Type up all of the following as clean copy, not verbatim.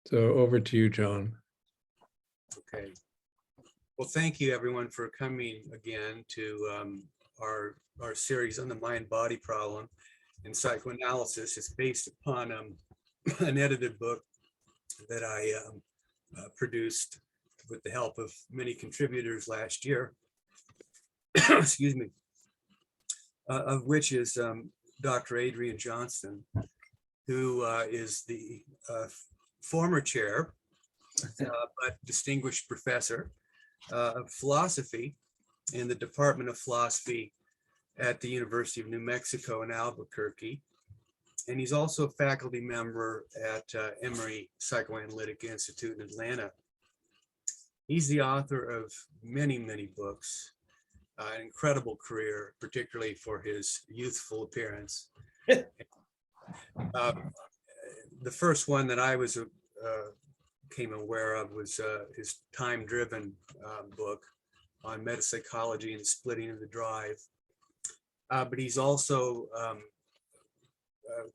So over to you, John. Okay. Well, thank you everyone for coming again to our series on the mind-body problem in psychoanalysis. It's based upon an edited book that I produced with the help of many contributors last year, excuse me, of which is Dr. Adrian Johnston, who is the former chair, but distinguished professor of philosophy in the Department of Philosophy at the University of New Mexico in Albuquerque. And he's also a faculty member at Emory Psychoanalytic Institute in Atlanta. He's the author of many, many books, an incredible career, particularly for his youthful appearance. The first one that I was came aware of was his time-driven book on metapsychology and the splitting of the drive. But he's also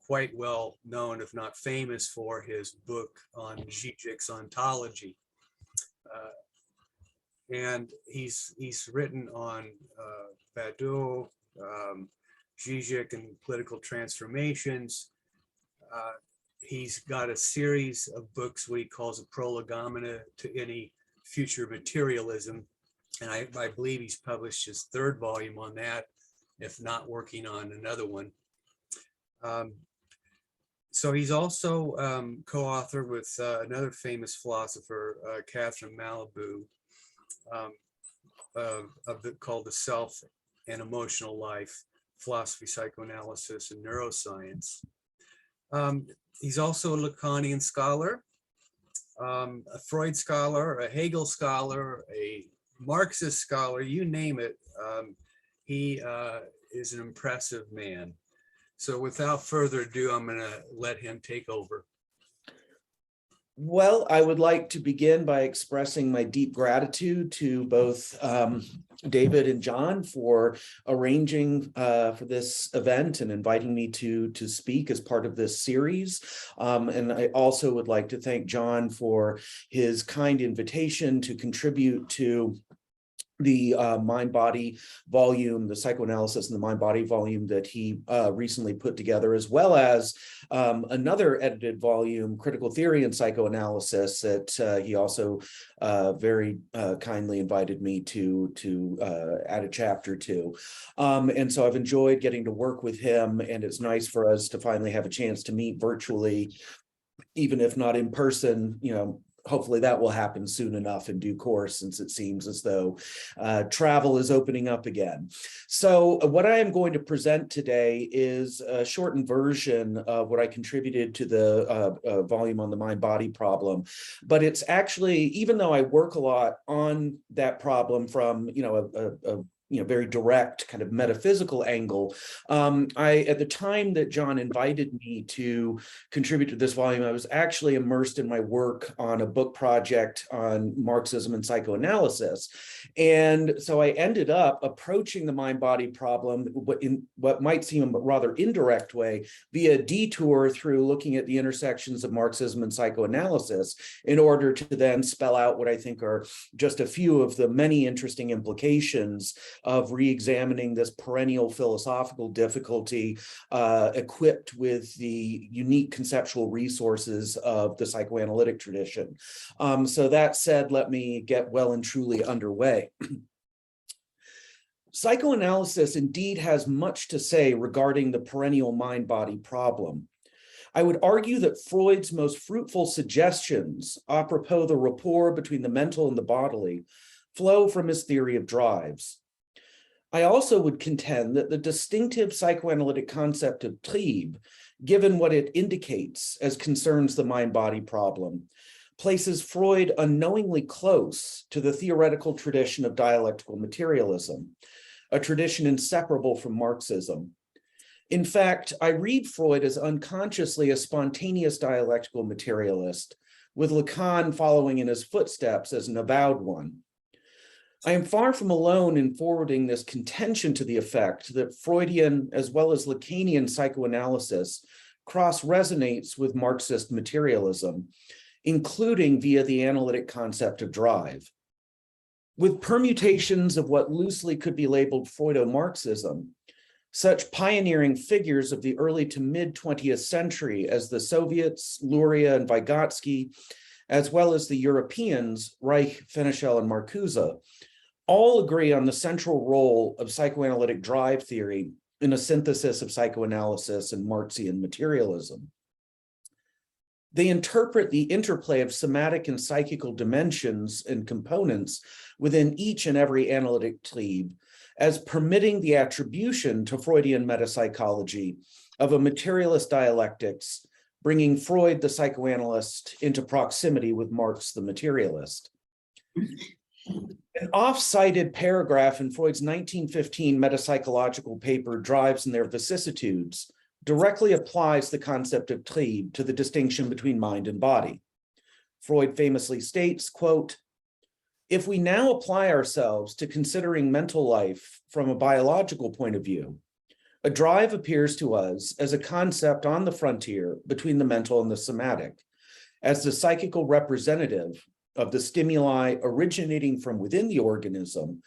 quite well known, if not famous, for his book on Zizek's ontology. And he's written on Badiou, Zizek and political transformations. He's got a series of books, what he calls a prolegomena to any future materialism. And I believe he's published his third volume on that, if not working on another one. So he's also co-author with another famous philosopher, Catherine Malabou, called The Self and Emotional Life, Philosophy, Psychoanalysis, and Neuroscience. He's also a Lacanian scholar, a Freud scholar, a Hegel scholar, a Marxist scholar, you name it. He is an impressive man. So without further ado, I'm going to let him take over. Well, I would like to begin by expressing my deep gratitude to both David and John for arranging for this event and inviting me to speak as part of this series. And I also would like to thank John for his kind invitation to contribute to the mind-body volume, the psychoanalysis and the mind-body volume that he recently put together, as well as another edited volume, Critical Theory and Psychoanalysis, that he also very kindly invited me to add a chapter to. And so I've enjoyed getting to work with him, and it's nice for us to finally have a chance to meet virtually, even if not in person. Hopefully that will happen soon enough in due course, since it seems as though travel is opening up again. So what I am going to present today is a shortened version of what I contributed to the volume on the mind-body problem. But it's actually, even though I work a lot on that problem from a very direct kind of metaphysical angle. At the time that John invited me to contribute to this volume, I was actually immersed in my work on a book project on Marxism and Psychoanalysis. And so I ended up approaching the mind-body problem in what might seem a rather indirect way, via a detour through looking at the intersections of Marxism and psychoanalysis, in order to then spell out what I think are just a few of the many interesting implications of re-examining this perennial philosophical difficulty equipped with the unique conceptual resources of the psychoanalytic tradition. So that said, let me get well and truly underway. Psychoanalysis indeed has much to say regarding the perennial mind-body problem. I would argue that Freud's most fruitful suggestions, apropos the rapport between the mental and the bodily, flow from his theory of drives. I also would contend that the distinctive psychoanalytic concept of Trieb, given what it indicates as concerns the mind-body problem, places Freud unknowingly close to the theoretical tradition of dialectical materialism, a tradition inseparable from Marxism. In fact, I read Freud as unconsciously a spontaneous dialectical materialist, with Lacan following in his footsteps as an avowed one. I am far from alone in forwarding this contention to the effect that Freudian as well as Lacanian psychoanalysis cross-resonates with Marxist materialism, including via the analytic concept of drive. With permutations of what loosely could be labeled Freudo-Marxism, such pioneering figures of the early to mid 20th century as the Soviets, Luria and Vygotsky, as well as the Europeans, Reich, Fenichel, and Marcuse, all agree on the central role of psychoanalytic drive theory in a synthesis of psychoanalysis and Marxian materialism. They interpret the interplay of somatic and psychical dimensions and components within each and every analytic trieb as permitting the attribution to Freudian metapsychology of a materialist dialectics, bringing Freud, the psychoanalyst, into proximity with Marx, the materialist. An off-cited paragraph in Freud's 1915 metapsychological paper, Drives and Their Vicissitudes, directly applies the concept of trieb to the distinction between mind and body. Freud famously states, quote, "If we now apply ourselves to considering mental life from a biological point of view, a drive appears to us as a concept on the frontier between the mental and the somatic, as the psychical representative of the stimuli originating from within the organism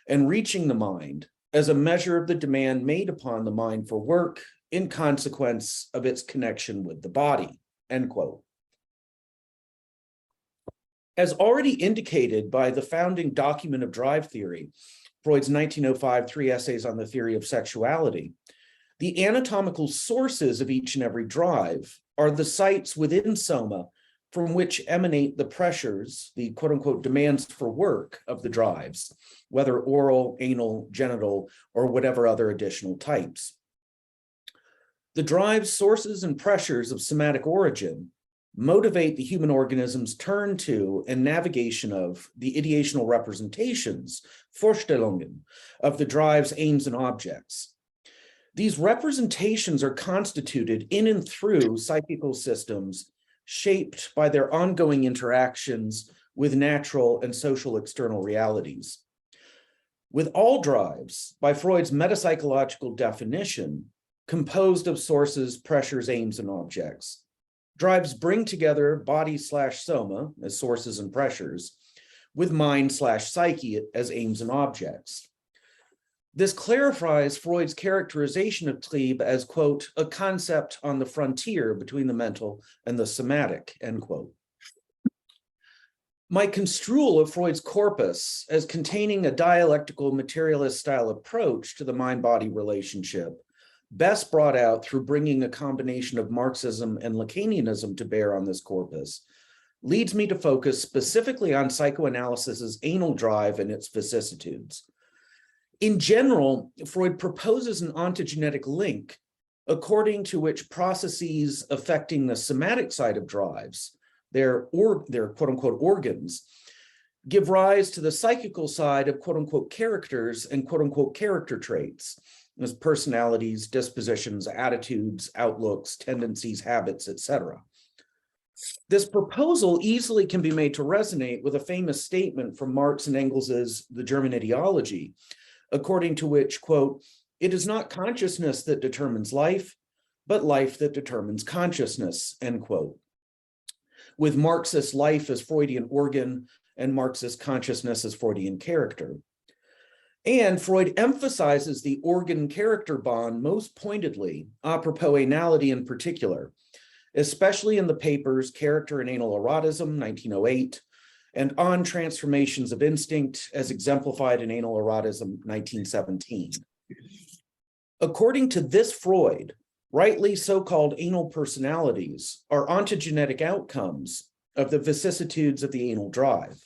and reaching the mind as a measure of the demand made upon the mind for work in consequence of its connection with the body," end quote. As already indicated by the founding document of drive theory, Freud's 1905 Three Essays on the Theory of Sexuality, the anatomical sources of each and every drive are the sites within soma from which emanate the pressures, the quote unquote demands for work of the drives, whether oral, anal, genital, or whatever other additional types. The drive's sources and pressures of somatic origin motivate the human organism's turn to and navigation of the ideational representations, Vorstellungen, of the drive's aims and objects. These representations are constituted in and through psychical systems shaped by their ongoing interactions with natural and social external realities. With all drives, by Freud's metapsychological definition, composed of sources, pressures, aims, and objects, drives bring together body/soma as sources and pressures with mind/psyche as aims and objects. This clarifies Freud's characterization of trieb as, quote, a concept on the frontier between the mental and the somatic, end quote. My construal of Freud's corpus as containing a dialectical materialist style approach to the mind-body relationship, best brought out through bringing a combination of Marxism and Lacanianism to bear on this corpus, leads me to focus specifically on psychoanalysis's anal drive and its vicissitudes. In general, Freud proposes an ontogenetic link according to which processes affecting the somatic side of drives, their quote-unquote organs, give rise to the psychical side of quote-unquote characters and quote-unquote character traits, as personalities, dispositions, attitudes, outlooks, tendencies, habits, etc. This proposal easily can be made to resonate with a famous statement from Marx and Engels's The German Ideology, according to which, quote, "It is not consciousness that determines life, but life that determines consciousness," end quote. With Marxist life as Freudian organ and Marxist consciousness as Freudian character. And Freud emphasizes the organ-character bond most pointedly, apropos anality in particular, especially in the papers Character and Anal Erotism, 1908, and On Transformations of Instinct, as exemplified in Anal Erotism, 1917. According to this Freud, rightly so-called anal personalities are ontogenetic outcomes of the vicissitudes of the anal drive.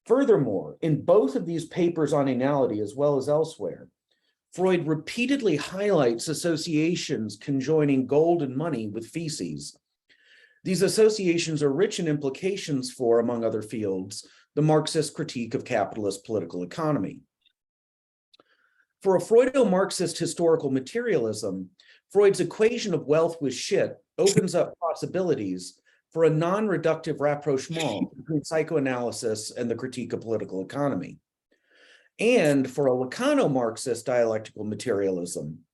Furthermore, in both of these papers on anality, as well as elsewhere, Freud repeatedly highlights associations conjoining gold and money with feces. These associations are rich in implications for, among other fields, the Marxist critique of capitalist political economy. For a Freudo-Marxist historical materialism, Freud's equation of wealth with shit opens up possibilities for a non-reductive rapprochement between psychoanalysis and the critique of political economy. And for a Lacano-Marxist dialectical materialism,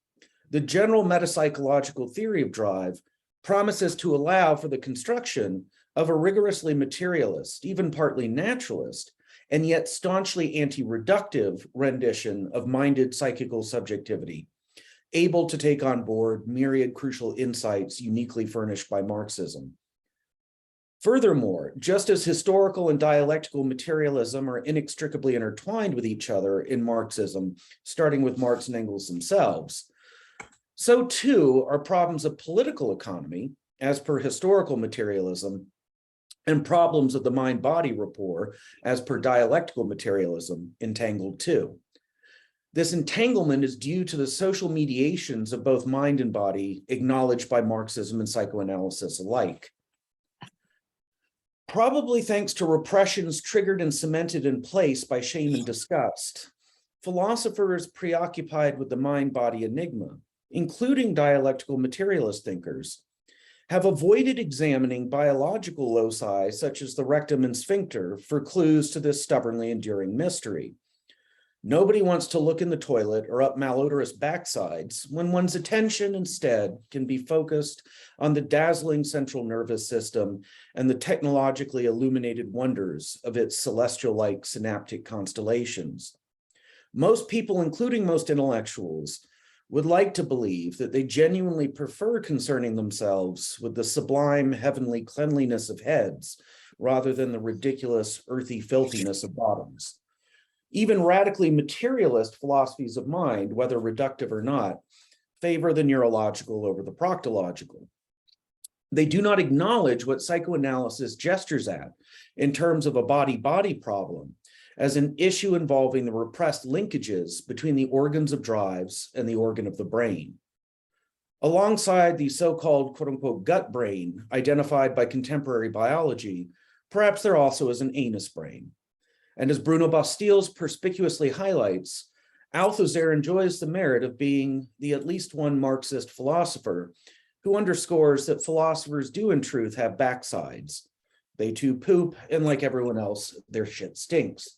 the general metapsychological theory of drive promises to allow for the construction of a rigorously materialist, even partly naturalist, and yet staunchly anti-reductive rendition of minded psychical subjectivity, able to take on board myriad crucial insights uniquely furnished by Marxism. Furthermore, just as historical and dialectical materialism are inextricably intertwined with each other in Marxism, starting with Marx and Engels themselves, so too are problems of political economy, as per historical materialism, and problems of the mind-body rapport, as per dialectical materialism, entangled too. This entanglement is due to the social mediations of both mind and body acknowledged by Marxism and psychoanalysis alike. Probably thanks to repressions triggered and cemented in place by shame and disgust, philosophers preoccupied with the mind-body enigma, including dialectical materialist thinkers, have avoided examining biological loci such as the rectum and sphincter for clues to this stubbornly enduring mystery. Nobody wants to look in the toilet or up malodorous backsides when one's attention instead can be focused on the dazzling central nervous system and the technologically illuminated wonders of its celestial-like synaptic constellations. Most people, including most intellectuals, would like to believe that they genuinely prefer concerning themselves with the sublime heavenly cleanliness of heads rather than the ridiculous earthy filthiness of bottoms. Even radically materialist philosophies of mind, whether reductive or not, favor the neurological over the proctological. They do not acknowledge what psychoanalysis gestures at in terms of a body-body problem as an issue involving the repressed linkages between the organs of drives and the organ of the brain. Alongside the so-called quote-unquote gut brain identified by contemporary biology, perhaps there also is an anus brain. And as Bruno Bastils perspicuously highlights, Althusser enjoys the merit of being the at least one Marxist philosopher who underscores that philosophers do in truth have backsides. They too poop, and like everyone else, their shit stinks.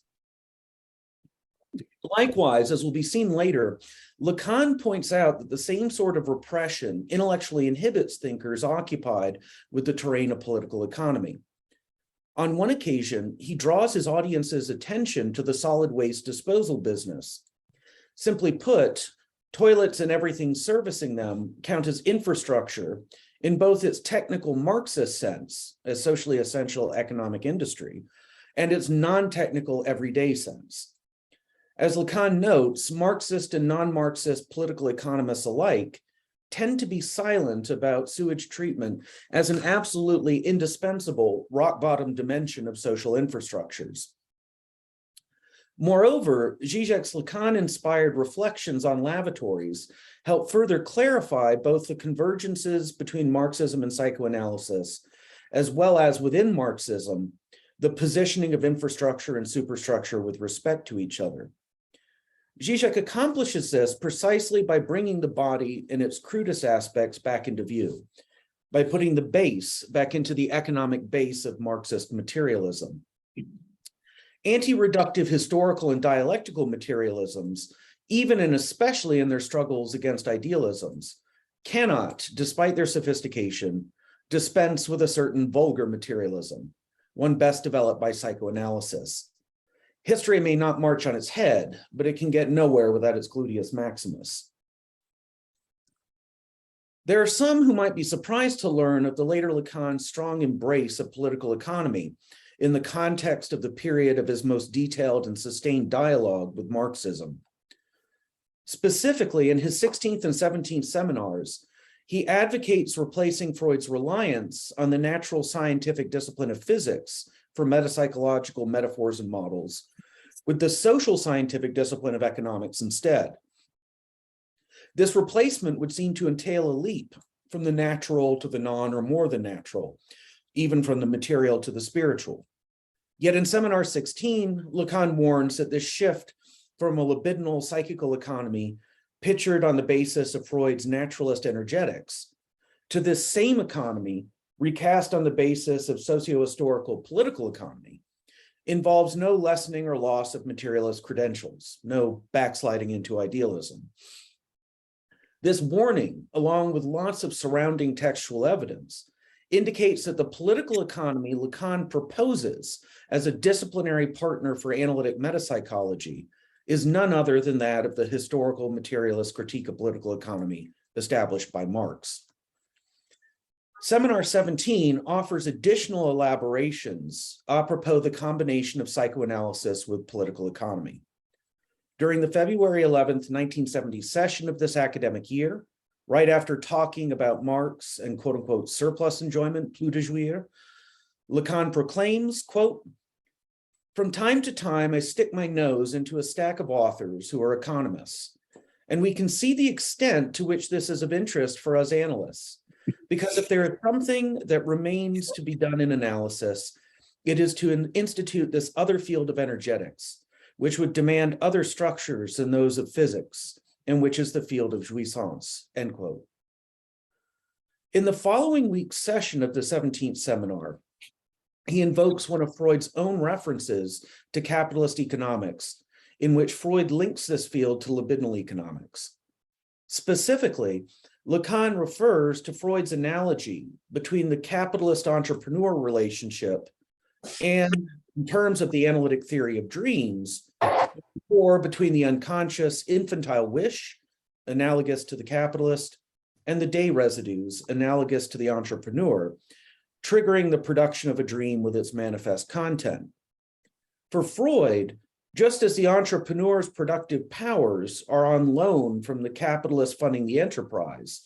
Likewise, as will be seen later, Lacan points out that the same sort of repression intellectually inhibits thinkers occupied with the terrain of political economy. On one occasion, he draws his audience's attention to the solid waste disposal business. Simply put, toilets and everything servicing them count as infrastructure in both its technical Marxist sense, as socially essential economic industry, and its non-technical everyday sense. As Lacan notes, Marxist and non-Marxist political economists alike tend to be silent about sewage treatment as an absolutely indispensable rock-bottom dimension of social infrastructures. Moreover, Zizek's Lacan-inspired reflections on lavatories help further clarify both the convergences between Marxism and psychoanalysis, as well as within Marxism, the positioning of infrastructure and superstructure with respect to each other. Zizek accomplishes this precisely by bringing the body in its crudest aspects back into view, by putting the base back into the economic base of Marxist materialism. Anti-reductive historical and dialectical materialisms, even and especially in their struggles against idealisms, cannot, despite their sophistication, dispense with a certain vulgar materialism, one best developed by psychoanalysis. History may not march on its head, but it can get nowhere without its gluteus maximus. There are some who might be surprised to learn of the later Lacan's strong embrace of political economy in the context of the period of his most detailed and sustained dialogue with Marxism. Specifically, in his 16th and 17th seminars, he advocates replacing Freud's reliance on the natural scientific discipline of physics for metapsychological metaphors and models, with the social scientific discipline of economics instead. This replacement would seem to entail a leap from the natural to the non or more than natural, even from the material to the spiritual. Yet in Seminar 16, Lacan warns that this shift from a libidinal psychical economy pictured on the basis of Freud's naturalist energetics to this same economy recast on the basis of socio-historical political economy involves no lessening or loss of materialist credentials, no backsliding into idealism. This warning, along with lots of surrounding textual evidence, indicates that the political economy Lacan proposes as a disciplinary partner for analytic metapsychology is none other than that of the historical materialist critique of political economy established by Marx. Seminar 17 offers additional elaborations apropos the combination of psychoanalysis with political economy. During the February 11th, 1970 session of this academic year, right after talking about Marx and quote unquote surplus enjoyment, plus de jouir, Lacan proclaims, quote, "From time to time, I stick my nose into a stack of authors who are economists, and we can see the extent to which this is of interest for us analysts. Because if there is something that remains to be done in analysis, it is to institute this other field of energetics, which would demand other structures than those of physics, and which is the field of jouissance," end quote. In the following week's session of the 17th seminar, he invokes one of Freud's own references to capitalist economics, in which Freud links this field to libidinal economics. Specifically, Lacan refers to Freud's analogy between the capitalist-entrepreneur relationship and, in terms of the analytic theory of dreams, or between the unconscious infantile wish, analogous to the capitalist, and the day residues, analogous to the entrepreneur, triggering the production of a dream with its manifest content. For Freud, just as the entrepreneur's productive powers are on loan from the capitalist funding the enterprise,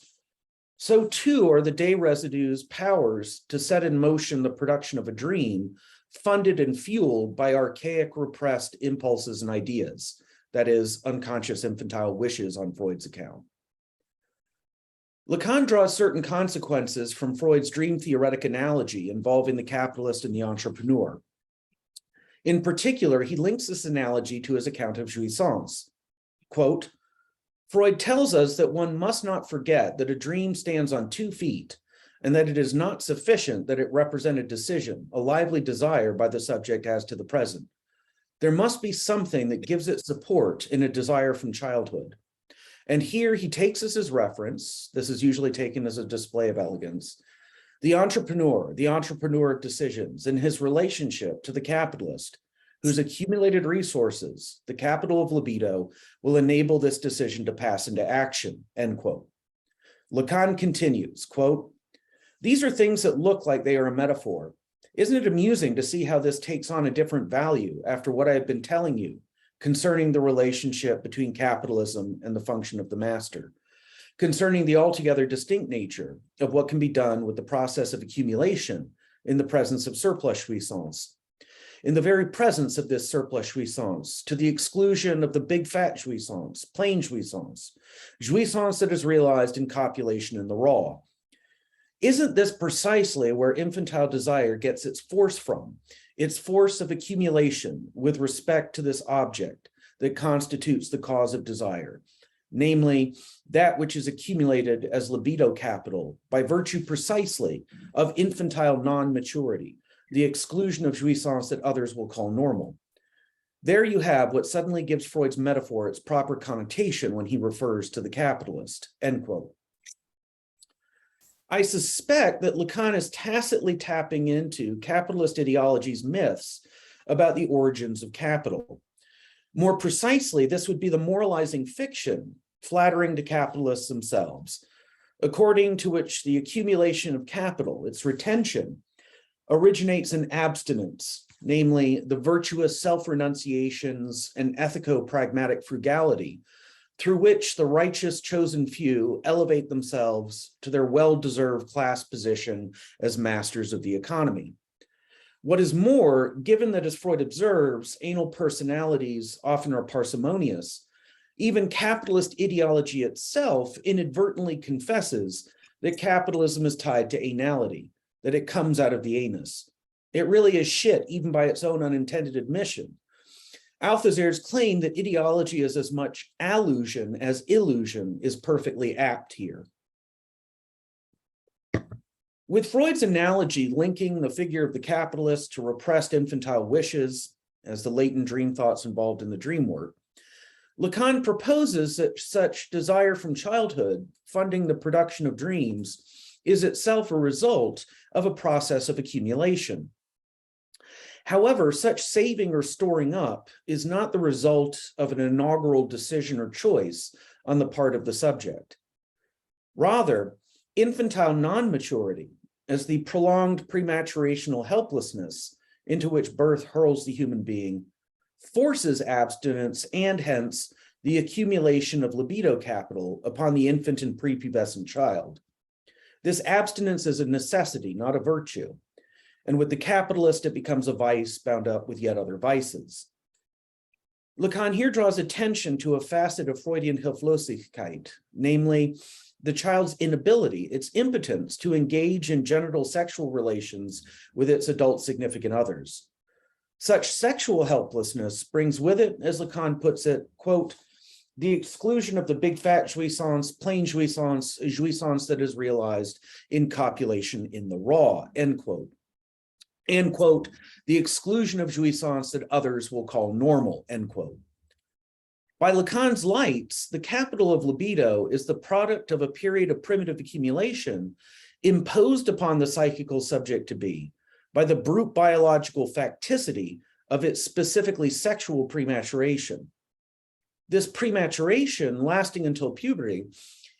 so too are the day residues' powers to set in motion the production of a dream funded and fueled by archaic repressed impulses and ideas, that is, unconscious infantile wishes on Freud's account. Lacan draws certain consequences from Freud's dream theoretic analogy involving the capitalist and the entrepreneur. In particular, he links this analogy to his account of jouissance. Quote, "Freud tells us that one must not forget that a dream stands on 2 feet and that it is not sufficient that it represent a decision, a lively desire by the subject as to the present. There must be something that gives it support in a desire from childhood." And here he takes as his reference, this is usually taken as a display of elegance, the entrepreneur of decisions, and his relationship to the capitalist, whose accumulated resources, the capital of libido, will enable this decision to pass into action, end quote. Lacan continues, quote, "These are things that look like they are a metaphor. Isn't it amusing to see how this takes on a different value after what I have been telling you concerning the relationship between capitalism and the function of the master, concerning the altogether distinct nature of what can be done with the process of accumulation in the presence of surplus jouissance, in the very presence of this surplus jouissance, to the exclusion of the big fat jouissance, plain jouissance, jouissance that is realized in copulation in the raw. Isn't this precisely where infantile desire gets its force from, its force of accumulation with respect to this object that constitutes the cause of desire, namely that which is accumulated as libido capital by virtue precisely of infantile non-maturity, the exclusion of jouissance that others will call normal. There you have what suddenly gives Freud's metaphor its proper connotation when he refers to the capitalist," end quote. I suspect that Lacan is tacitly tapping into capitalist ideology's myths about the origins of capital. More precisely, this would be the moralizing fiction flattering to capitalists themselves, according to which the accumulation of capital, its retention, originates in abstinence, namely the virtuous self-renunciations and ethico-pragmatic frugality, through which the righteous chosen few elevate themselves to their well-deserved class position as masters of the economy. What is more, given that, as Freud observes, anal personalities often are parsimonious, even capitalist ideology itself inadvertently confesses that capitalism is tied to anality, that it comes out of the anus. It really is shit, even by its own unintended admission. Althusser's claim that ideology is as much allusion as illusion is perfectly apt here. With Freud's analogy linking the figure of the capitalist to repressed infantile wishes as the latent dream thoughts involved in the dream work, Lacan proposes that such desire from childhood, funding the production of dreams, is itself a result of a process of accumulation. However, such saving or storing up is not the result of an inaugural decision or choice on the part of the subject. Rather, infantile non-maturity, as the prolonged prematurational helplessness into which birth hurls the human being, forces abstinence and hence the accumulation of libido capital upon the infant and prepubescent child. This abstinence is a necessity, not a virtue. And with the capitalist, it becomes a vice bound up with yet other vices. Lacan here draws attention to a facet of Freudian Hilflosigkeit, namely the child's inability, its impotence to engage in genital sexual relations with its adult significant others. Such sexual helplessness brings with it, as Lacan puts it, quote, the exclusion of the big fat jouissance, plain jouissance, jouissance that is realized in copulation in the raw, end quote. And quote, the exclusion of jouissance that others will call normal, end quote. By Lacan's lights, the capital of libido is the product of a period of primitive accumulation imposed upon the psychical subject to be by the brute biological facticity of its specifically sexual prematuration. This prematuration, lasting until puberty,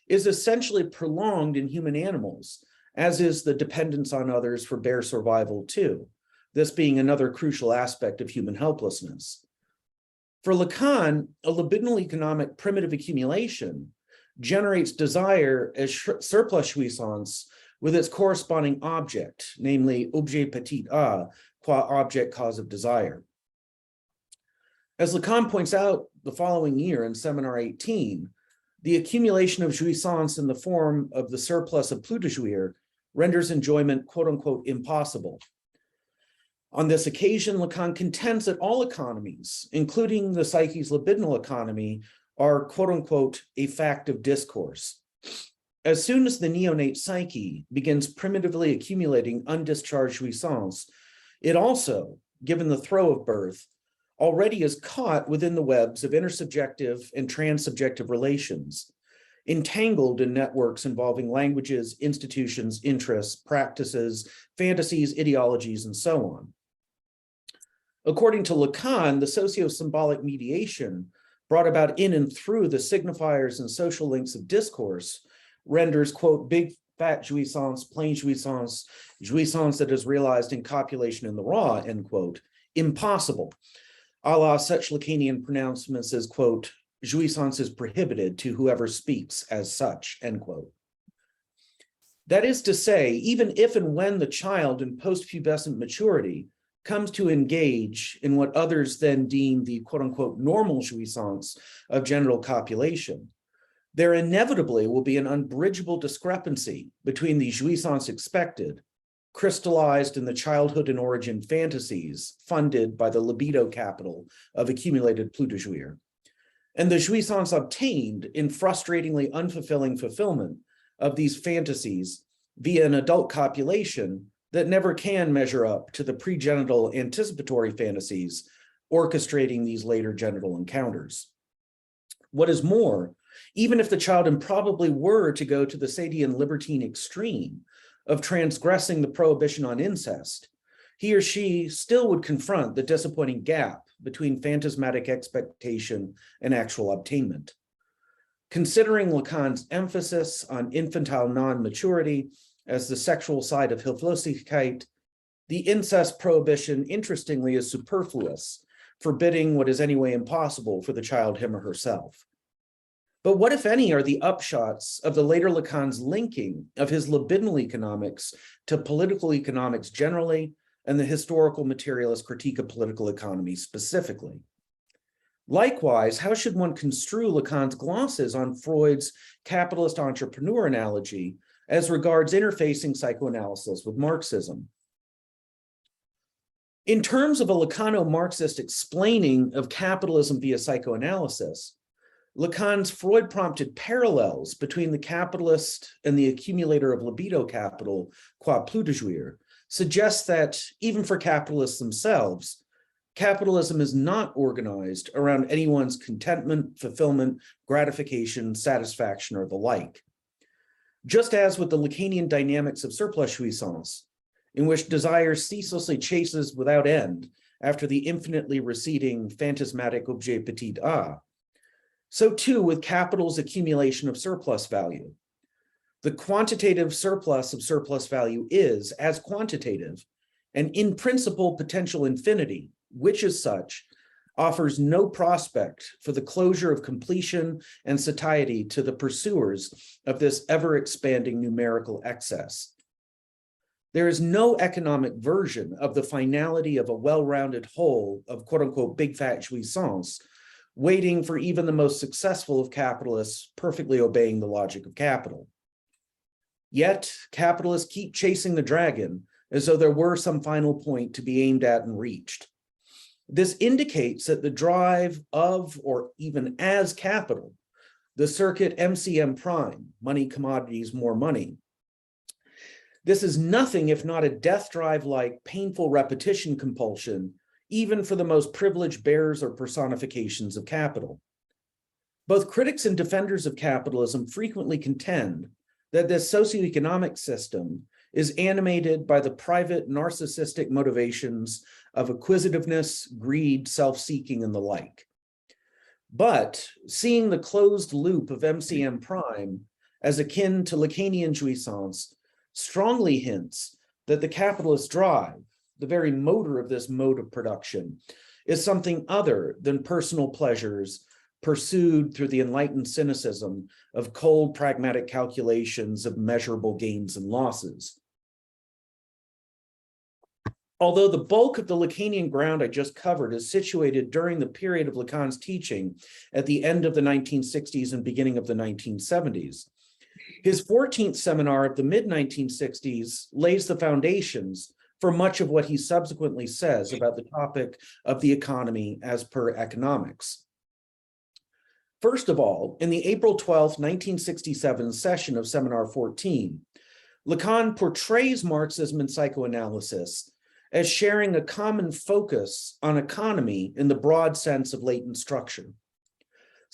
is essentially prolonged in human animals, as is the dependence on others for bare survival too, this being another crucial aspect of human helplessness. For Lacan, a libidinal economic primitive accumulation generates desire as surplus jouissance with its corresponding object, namely objet petit a, qua object cause of desire. As Lacan points out the following year in Seminar 18, the accumulation of jouissance in the form of the surplus of plus de jouir renders enjoyment, quote unquote, impossible. On this occasion, Lacan contends that all economies, including the psyche's libidinal economy, are, quote unquote, a fact of discourse. As soon as the neonate psyche begins primitively accumulating undischarged jouissance, it also, given the throe of birth, already is caught within the webs of intersubjective and transsubjective relations, entangled in networks involving languages, institutions, interests, practices, fantasies, ideologies, and so on. According to Lacan, the socio-symbolic mediation brought about in and through the signifiers and social links of discourse renders, quote, big fat jouissance, plain jouissance, jouissance that is realized in copulation in the raw, end quote, impossible, a la such Lacanian pronouncements as, quote, jouissance is prohibited to whoever speaks as such, end quote. That is to say, even if and when the child in post-pubescent maturity comes to engage in what others then deem the quote unquote normal jouissance of genital copulation, there inevitably will be an unbridgeable discrepancy between the jouissance expected, crystallized in the childhood and origin fantasies funded by the libido capital of accumulated plus de jouir, and the jouissance obtained in frustratingly unfulfilling fulfillment of these fantasies via an adult copulation that never can measure up to the pregenital anticipatory fantasies orchestrating these later genital encounters. What is more, even if the child improbably were to go to the Sadian libertine extreme of transgressing the prohibition on incest, he or she still would confront the disappointing gap between phantasmatic expectation and actual obtainment. Considering Lacan's emphasis on infantile non-maturity as the sexual side of Hilflosigkeit, the incest prohibition, interestingly, is superfluous, forbidding what is anyway impossible for the child, him or herself. But what, if any, are the upshots of the later Lacan's linking of his libidinal economics to political economics generally and the historical materialist critique of political economy specifically? Likewise, how should one construe Lacan's glosses on Freud's capitalist entrepreneur analogy as regards interfacing psychoanalysis with Marxism? In terms of a Lacano-Marxist explaining of capitalism via psychoanalysis, Lacan's Freud-prompted parallels between the capitalist and the accumulator of libido capital, qua plus de jouir, suggests that even for capitalists themselves, capitalism is not organized around anyone's contentment, fulfillment, gratification, satisfaction, or the like. Just as with the Lacanian dynamics of surplus jouissance, in which desire ceaselessly chases without end after the infinitely receding phantasmatic objet petit a, so too with capital's accumulation of surplus value. The quantitative surplus of surplus value is, as quantitative, an in principle potential infinity, which as such offers no prospect for the closure of completion and satiety to the pursuers of this ever-expanding numerical excess. There is no economic version of the finality of a well-rounded whole of quote-unquote big fat jouissance waiting for even the most successful of capitalists perfectly obeying the logic of capital. Yet, capitalists keep chasing the dragon as though there were some final point to be aimed at and reached. This indicates that the drive of, or even as capital, the circuit MCM prime, money, commodities, more money, this is nothing if not a death drive-like painful repetition compulsion, even for the most privileged bearers or personifications of capital. Both critics and defenders of capitalism frequently contend that this socioeconomic system is animated by the private narcissistic motivations of acquisitiveness, greed, self-seeking, and the like. But seeing the closed loop of MCM prime as akin to Lacanian jouissance strongly hints that the capitalist drive, the very motor of this mode of production, is something other than personal pleasures pursued through the enlightened cynicism of cold pragmatic calculations of measurable gains and losses. Although the bulk of the Lacanian ground I just covered is situated during the period of Lacan's teaching at the end of the 1960s and beginning of the 1970s, his 14th seminar of the mid-1960s lays the foundations for much of what he subsequently says about the topic of the economy as per economics. First of all, in the April 12, 1967 session of Seminar 14, Lacan portrays Marxism and Psychoanalysis as sharing a common focus on economy in the broad sense of latent structure.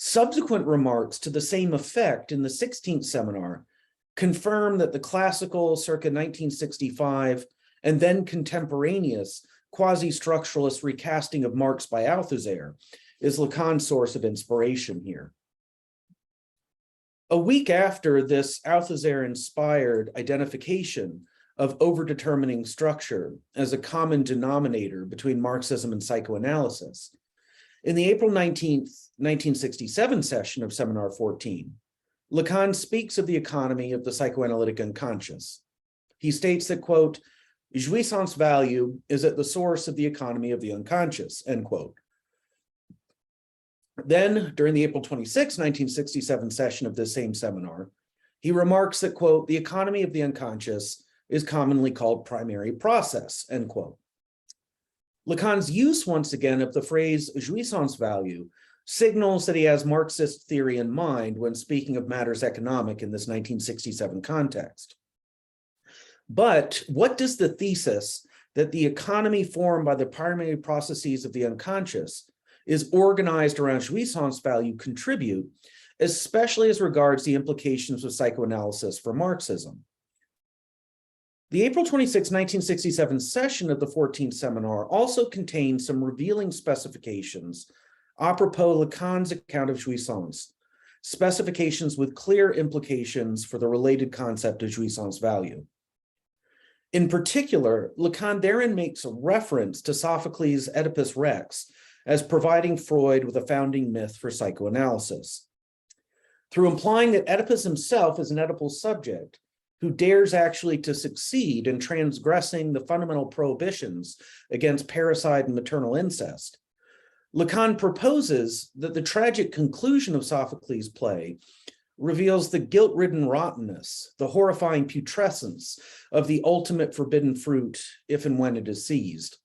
Subsequent remarks to the same effect in the 16th seminar confirm that the classical circa 1965 and then contemporaneous quasi-structuralist recasting of Marx by Althusser is Lacan's source of inspiration here. A week after this Althusser-inspired identification of overdetermining structure as a common denominator between Marxism and psychoanalysis, in the April 19th, 1967 session of Seminar 14, Lacan speaks of the economy of the psychoanalytic unconscious. He states that, quote, jouissance value is at the source of the economy of the unconscious, end quote. Then, during the April 26, 1967 session of this same seminar, he remarks that, quote, the economy of the unconscious is commonly called primary process, end quote. Lacan's use, once again, of the phrase jouissance value signals that he has Marxist theory in mind when speaking of matters economic in this 1967 context. But what does the thesis that the economy formed by the primary processes of the unconscious is organized around jouissance value contribute, especially as regards the implications of psychoanalysis for Marxism? The April 26, 1967 session of the 14th seminar also contains some revealing specifications apropos Lacan's account of jouissance, specifications with clear implications for the related concept of jouissance value. In particular, Lacan therein makes a reference to Sophocles' Oedipus Rex as providing Freud with a founding myth for psychoanalysis. Through implying that Oedipus himself is an Oedipal subject, who dares actually to succeed in transgressing the fundamental prohibitions against parricide and maternal incest, Lacan proposes that the tragic conclusion of Sophocles' play reveals the guilt-ridden rottenness, the horrifying putrescence of the ultimate forbidden fruit if and when it is seized.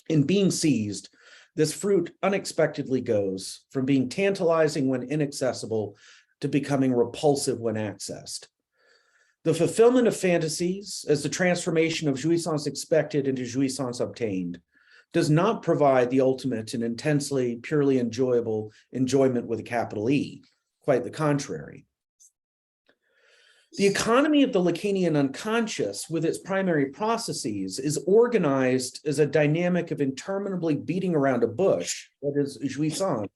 In being seized, this fruit unexpectedly goes from being tantalizing when inaccessible to becoming repulsive when accessed. The fulfillment of fantasies as the transformation of jouissance expected into jouissance obtained does not provide the ultimate and intensely, purely enjoyable enjoyment with a capital E, quite the contrary. The economy of the Lacanian unconscious, with its primary processes, is organized as a dynamic of interminably beating around a bush, that is, jouissance,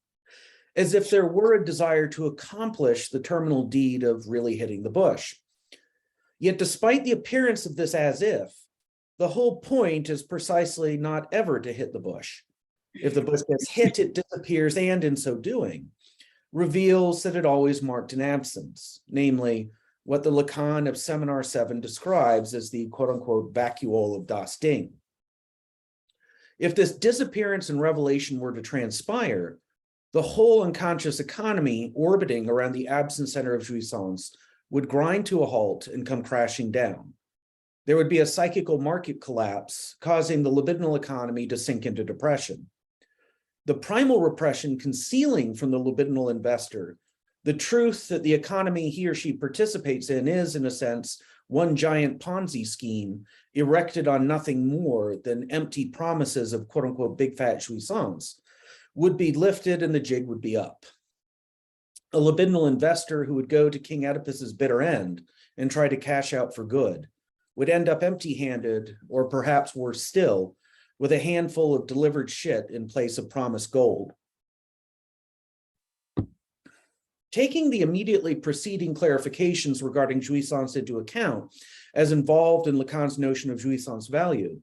as if there were a desire to accomplish the terminal deed of really hitting the bush. Yet despite the appearance of this as if, the whole point is precisely not ever to hit the bush. If the bush gets hit, it disappears, and in so doing, reveals that it always marked an absence, namely what the Lacan of Seminar 7 describes as the quote-unquote vacuole of Das Ding. If this disappearance and revelation were to transpire, the whole unconscious economy orbiting around the absent center of jouissance would grind to a halt and come crashing down. There would be a psychical market collapse, causing the libidinal economy to sink into depression. The primal repression concealing from the libidinal investor the truth that the economy he or she participates in is, in a sense, one giant Ponzi scheme erected on nothing more than empty promises of quote-unquote big fat jouissance, would be lifted and the jig would be up. A libidinal investor who would go to King Oedipus's bitter end and try to cash out for good would end up empty-handed, or perhaps worse still, with a handful of delivered shit in place of promised gold. Taking the immediately preceding clarifications regarding jouissance into account, as involved in Lacan's notion of jouissance value,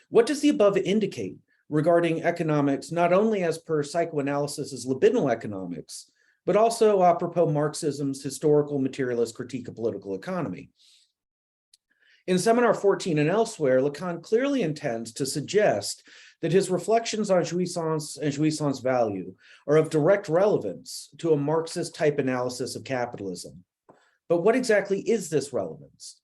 what does the above indicate regarding economics, not only as per psychoanalysis as libidinal economics, but also apropos Marxism's historical materialist critique of political economy? In Seminar 14 and elsewhere, Lacan clearly intends to suggest that his reflections on jouissance and jouissance value are of direct relevance to a Marxist type analysis of capitalism. But what exactly is this relevance?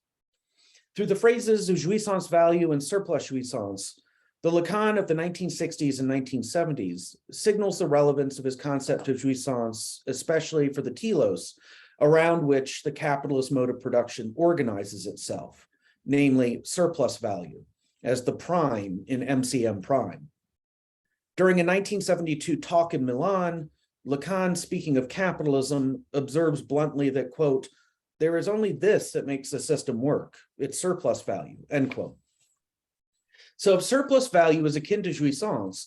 Through the phrases of jouissance value and surplus jouissance, the Lacan of the 1960s and 1970s signals the relevance of his concept of jouissance, especially for the telos, around which the capitalist mode of production organizes itself, namely surplus value, as the prime in MCM prime. During a 1972 talk in Milan, Lacan, speaking of capitalism, observes bluntly that, quote, there is only this that makes the system work, it's surplus value, end quote. So if surplus value is akin to jouissance,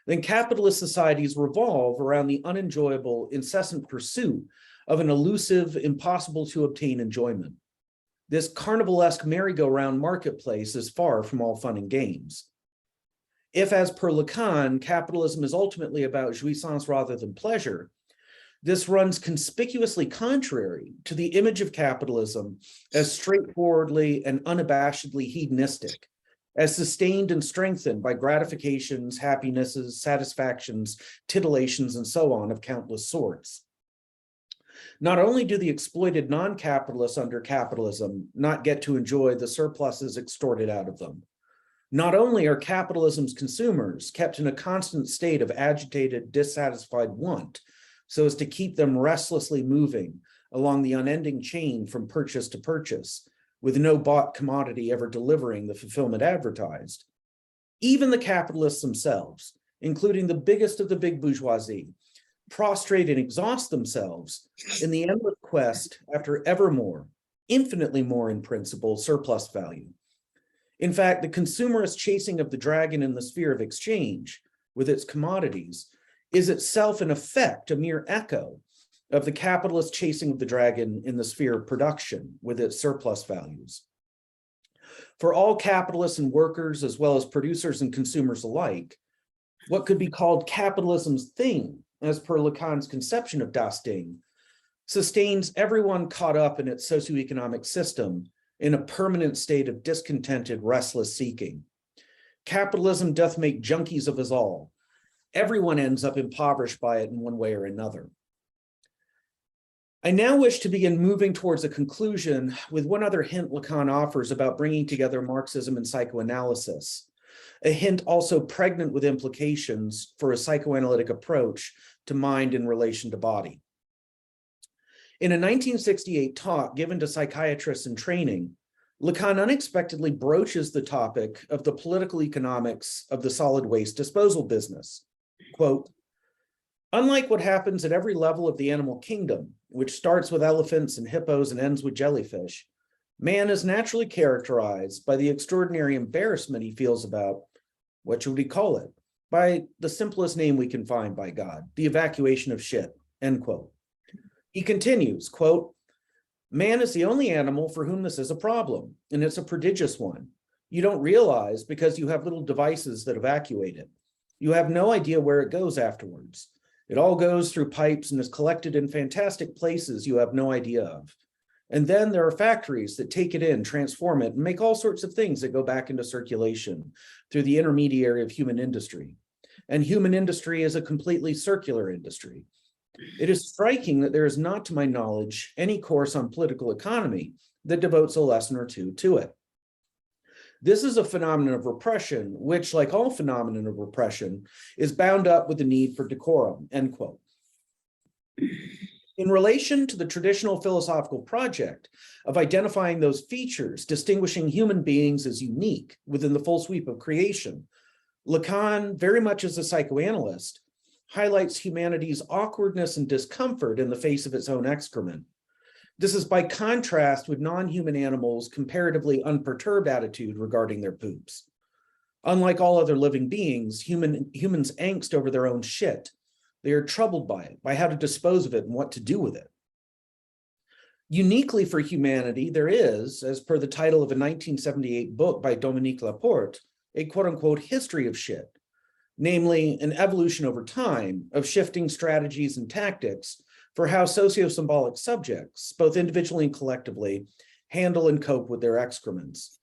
then capitalist societies revolve around the unenjoyable, incessant pursuit of an elusive, impossible to obtain enjoyment. This carnivalesque merry-go-round marketplace is far from all fun and games. If, as per Lacan, capitalism is ultimately about jouissance rather than pleasure, this runs conspicuously contrary to the image of capitalism as straightforwardly and unabashedly hedonistic, as sustained and strengthened by gratifications, happinesses, satisfactions, titillations, and so on of countless sorts. Not only do the exploited non-capitalists under capitalism not get to enjoy the surpluses extorted out of them, not only are capitalism's consumers kept in a constant state of agitated, dissatisfied want, so as to keep them restlessly moving along the unending chain from purchase to purchase, with no bought commodity ever delivering the fulfillment advertised. Even the capitalists themselves, including the biggest of the big bourgeoisie, prostrate and exhaust themselves in the endless quest after ever more, infinitely more in principle, surplus value. In fact, the consumerist chasing of the dragon in the sphere of exchange with its commodities is itself in effect a mere echo of the capitalist chasing of the dragon in the sphere of production with its surplus values. For all capitalists and workers, as well as producers and consumers alike, what could be called capitalism's thing, as per Lacan's conception of Das Ding, sustains everyone caught up in its socioeconomic system in a permanent state of discontented, restless seeking. Capitalism doth make junkies of us all. Everyone ends up impoverished by it in one way or another. I now wish to begin moving towards a conclusion with one other hint Lacan offers about bringing together Marxism and psychoanalysis, a hint also pregnant with implications for a psychoanalytic approach to mind in relation to body. In a 1968 talk given to psychiatrists in training, Lacan unexpectedly broaches the topic of the political economics of the solid waste disposal business. Quote, unlike what happens at every level of the animal kingdom, which starts with elephants and hippos and ends with jellyfish, Man is naturally characterized by the extraordinary embarrassment he feels about, what should we call it? By the simplest name we can find by God, the evacuation of shit, end quote. He continues, quote, man is the only animal for whom this is a problem, and it's a prodigious one. You don't realize because you have little devices that evacuate it. You have no idea where it goes afterwards. It all goes through pipes and is collected in fantastic places you have no idea of. And then there are factories that take it in, transform it, and make all sorts of things that go back into circulation through the intermediary of human industry. And human industry is a completely circular industry. It is striking that there is not, to my knowledge, any course on political economy that devotes a lesson or two to it. This is a phenomenon of repression, which, like all phenomena of repression, is bound up with the need for decorum, end quote. In relation to the traditional philosophical project of identifying those features distinguishing human beings as unique within the full sweep of creation, Lacan, very much as a psychoanalyst, highlights humanity's awkwardness and discomfort in the face of its own excrement. This is by contrast with non-human animals' comparatively unperturbed attitude regarding their poops. Unlike all other living beings, humans angst over their own shit. They are troubled by it, by how to dispose of it and what to do with it. Uniquely for humanity, there is, as per the title of a 1978 book by Dominique Laporte, a quote-unquote history of shit, namely an evolution over time of shifting strategies and tactics for how socio-symbolic subjects, both individually and collectively, handle and cope with their excrements.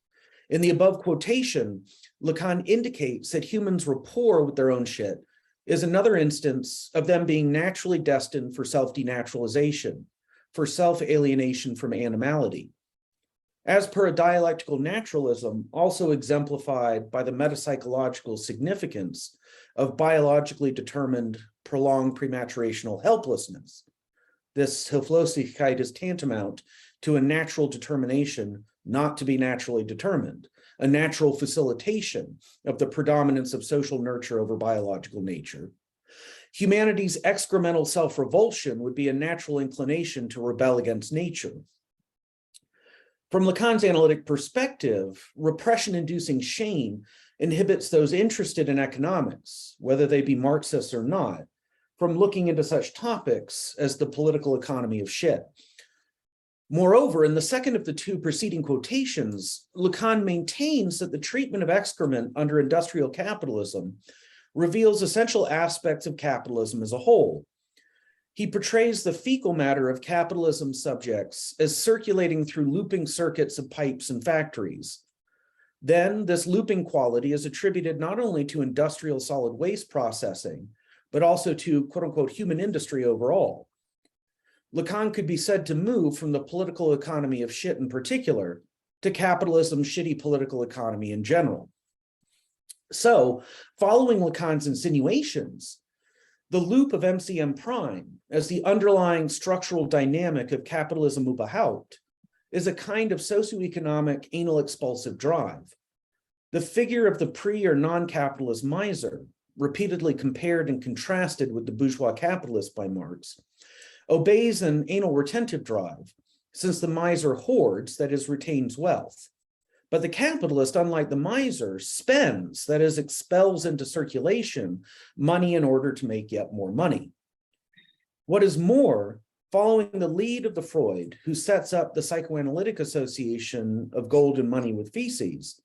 In the above quotation, Lacan indicates that humans' rapport with their own shit is another instance of them being naturally destined for self-denaturalization, for self-alienation from animality. As per a dialectical naturalism, also exemplified by the metapsychological significance of biologically determined prolonged prematurational helplessness. This Hilflosigkeit is tantamount to a natural determination not to be naturally determined, a natural facilitation of the predominance of social nurture over biological nature. Humanity's excremental self-revulsion would be a natural inclination to rebel against nature. From Lacan's analytic perspective, repression-inducing shame inhibits those interested in economics, whether they be Marxists or not, from looking into such topics as the political economy of shit. Moreover, in the second of the two preceding quotations, Lacan maintains that the treatment of excrement under industrial capitalism reveals essential aspects of capitalism as a whole. He portrays the fecal matter of capitalism subjects as circulating through looping circuits of pipes and factories. Then this looping quality is attributed not only to industrial solid waste processing, but also to quote-unquote human industry overall. Lacan could be said to move from the political economy of shit in particular to capitalism's shitty political economy in general. So, following Lacan's insinuations, the loop of MCM prime as the underlying structural dynamic of capitalism überhaupt is a kind of socioeconomic anal expulsive drive. The figure of the pre- or non-capitalist miser, repeatedly compared and contrasted with the bourgeois capitalist by Marx, obeys an anal retentive drive, since the miser hoards, that is, retains wealth. But the capitalist, unlike the miser, spends, that is, expels into circulation money in order to make yet more money. What is more, following the lead of the Freud, who sets up the Psychoanalytic association of gold and money with feces,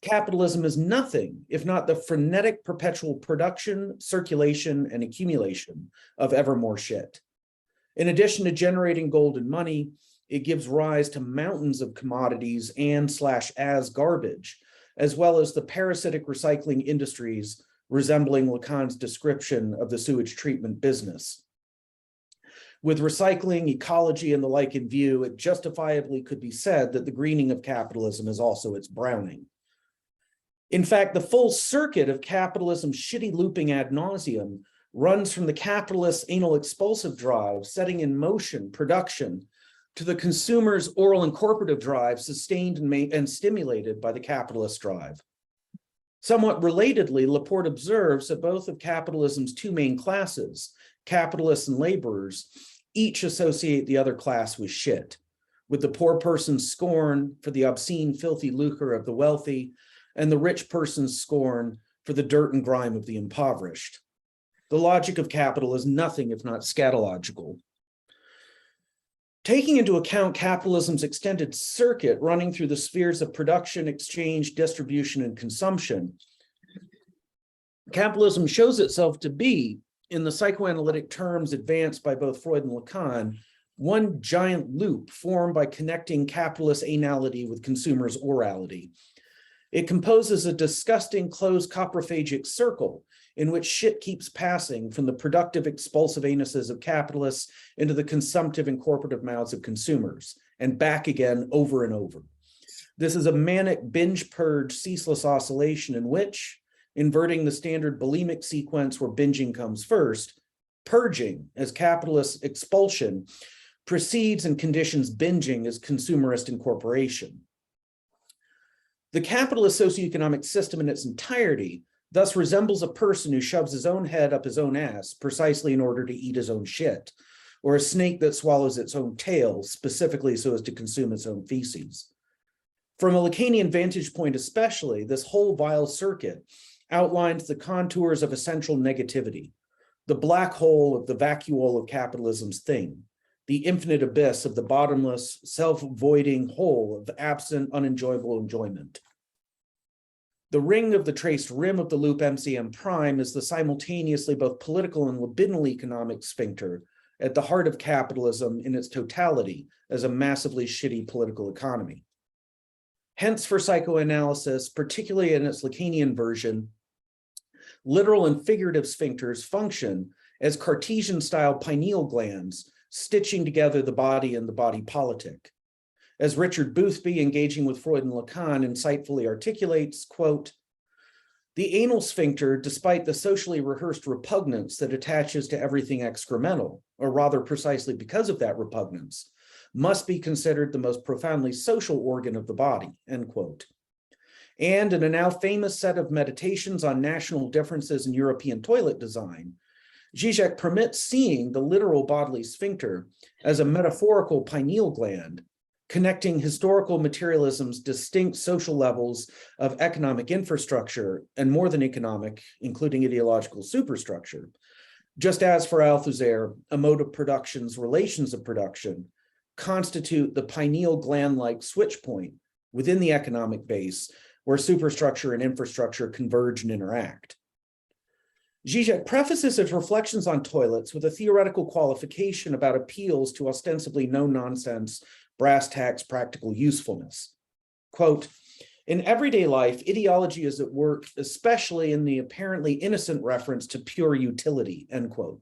capitalism is nothing if not the frenetic perpetual production, circulation, and accumulation of ever more shit. In addition to generating gold and money, it gives rise to mountains of commodities and/as garbage, as well as the parasitic recycling industries resembling Lacan's description of the sewage treatment business. With recycling, ecology, and the like in view, it justifiably could be said that the greening of capitalism is also its browning. In fact, the full circuit of capitalism's shitty looping ad nauseum runs from the capitalist's anal expulsive drive, setting in motion production, to the consumer's oral and corporative drive, sustained and stimulated by the capitalist drive. Somewhat relatedly, Laporte observes that both of capitalism's two main classes, capitalists and laborers, each associate the other class with shit. with the poor person's scorn for the obscene, filthy lucre of the wealthy, and the rich person's scorn for the dirt and grime of the impoverished. The logic of capital is nothing if not scatological. Taking into account capitalism's extended circuit running through the spheres of production, exchange, distribution, and consumption, capitalism shows itself to be, in the psychoanalytic terms advanced by both Freud and Lacan, one giant loop formed by connecting capitalist anality with consumers' orality. It composes a disgusting closed coprophagic circle in which shit keeps passing from the productive expulsive anuses of capitalists into the consumptive and corporative mouths of consumers, and back again over and over. This is a manic binge purge ceaseless oscillation in which, inverting the standard bulimic sequence where binging comes first, purging as capitalist expulsion precedes and conditions binging as consumerist incorporation. The capitalist socioeconomic system in its entirety thus resembles a person who shoves his own head up his own ass precisely in order to eat his own shit, or a snake that swallows its own tail specifically so as to consume its own feces. From a Lacanian vantage point especially, this whole vile circuit outlines the contours of essential negativity, the black hole of the vacuole of capitalism's thing, the infinite abyss of the bottomless, self-voiding hole of absent, unenjoyable enjoyment. The ring of the traced rim of the loop MCM prime is the simultaneously both political and libidinal economic sphincter at the heart of capitalism in its totality as a massively shitty political economy. Hence, for psychoanalysis, particularly in its Lacanian version, literal and figurative sphincters function as Cartesian-style pineal glands stitching together the body and the body politic. As Richard Boothby, engaging with Freud and Lacan, insightfully articulates, quote, "The anal sphincter, despite the socially rehearsed repugnance that attaches to everything excremental, or rather precisely because of that repugnance, must be considered the most profoundly social organ of the body," end quote. And in a now famous set of meditations on national differences in European toilet design, Zizek permits seeing the literal bodily sphincter as a metaphorical pineal gland, connecting historical materialism's distinct social levels of economic infrastructure and more than economic, including ideological superstructure, just as for Althusser, a mode of production's relations of production constitute the pineal gland-like switch point within the economic base where superstructure and infrastructure converge and interact. Zizek prefaces his reflections on toilets with a theoretical qualification about appeals to ostensibly no-nonsense, brass-tacks practical usefulness. Quote, "In everyday life, ideology is at work, especially in the apparently innocent reference to pure utility," end quote.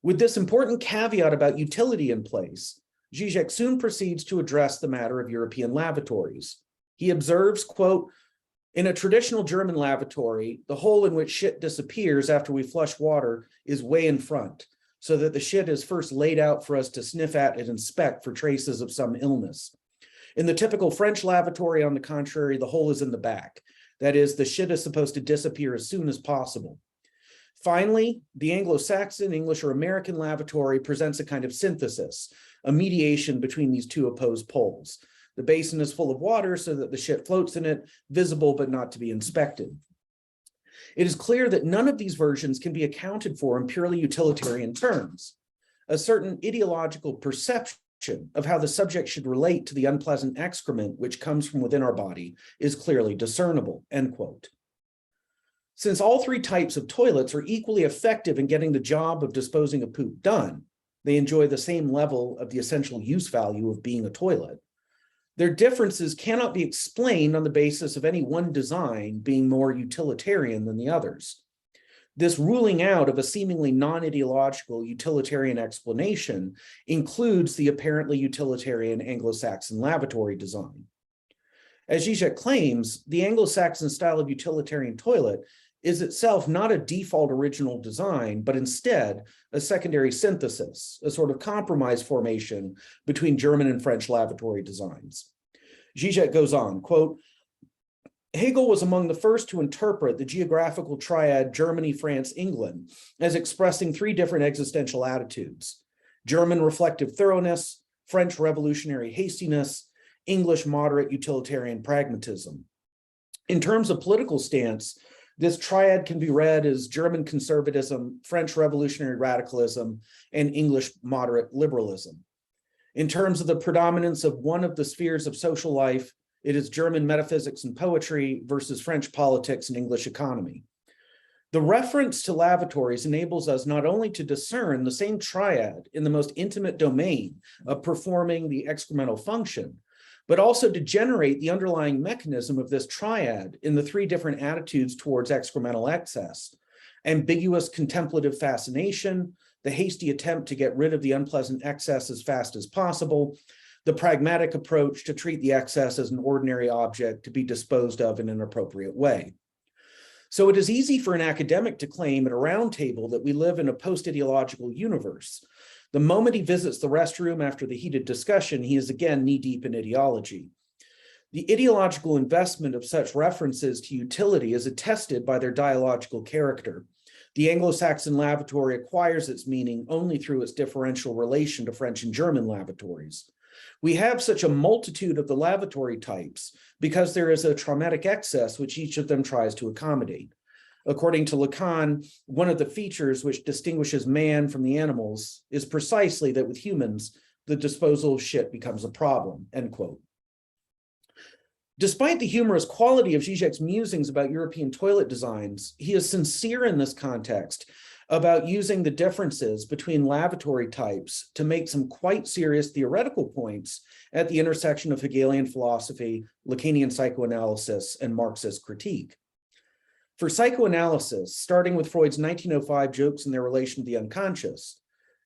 With this important caveat about utility in place, Zizek soon proceeds to address the matter of European lavatories. He observes, quote, "In a traditional German lavatory, the hole in which shit disappears after we flush water is way in front, so that the shit is first laid out for us to sniff at and inspect for traces of some illness. In the typical French lavatory, on the contrary, the hole is in the back. That is, the shit is supposed to disappear as soon as possible. Finally, the Anglo-Saxon, English, or American lavatory presents a kind of synthesis, a mediation between these two opposed poles. The basin is full of water so that the shit floats in it, visible but not to be inspected. It is clear that none of these versions can be accounted for in purely utilitarian terms. A certain ideological perception of how the subject should relate to the unpleasant excrement which comes from within our body is clearly discernible," end quote. Since all three types of toilets are equally effective in getting the job of disposing of poop done, they enjoy the same level of the essential use value of being a toilet. Their differences cannot be explained on the basis of any one design being more utilitarian than the others. This ruling out of a seemingly non-ideological utilitarian explanation includes the apparently utilitarian Anglo-Saxon lavatory design. As Zizek claims, the Anglo-Saxon style of utilitarian toilet is itself not a default original design, but instead a secondary synthesis, a sort of compromise formation between German and French lavatory designs. Zizek goes on, quote, "Hegel was among the first to interpret the geographical triad Germany, France, England as expressing three different existential attitudes: German reflective thoroughness, French revolutionary hastiness, English moderate utilitarian pragmatism. In terms of political stance, this triad can be read as German conservatism, French revolutionary radicalism, and English moderate liberalism. In terms of the predominance of one of the spheres of social life, it is German metaphysics and poetry versus French politics and English economy. The reference to lavatories enables us not only to discern the same triad in the most intimate domain of performing the excremental function, but also to generate the underlying mechanism of this triad in the three different attitudes towards excremental excess: ambiguous contemplative fascination, the hasty attempt to get rid of the unpleasant excess as fast as possible, the pragmatic approach to treat the excess as an ordinary object to be disposed of in an appropriate way. So it is easy for an academic to claim at a roundtable that we live in a post-ideological universe. The moment he visits the restroom after the heated discussion, he is again knee-deep in ideology. The ideological investment of such references to utility is attested by their dialogical character. The Anglo-Saxon lavatory acquires its meaning only through its differential relation to French and German lavatories. We have such a multitude of the lavatory types because there is a traumatic excess which each of them tries to accommodate. According to Lacan, one of the features which distinguishes man from the animals is precisely that with humans, the disposal of shit becomes a problem, end quote. Despite the humorous quality of Zizek's musings about European toilet designs, he is sincere in this context about using the differences between lavatory types to make some quite serious theoretical points at the intersection of Hegelian philosophy, Lacanian psychoanalysis, and Marxist critique. For psychoanalysis, starting with Freud's 1905 jokes in their relation to the unconscious,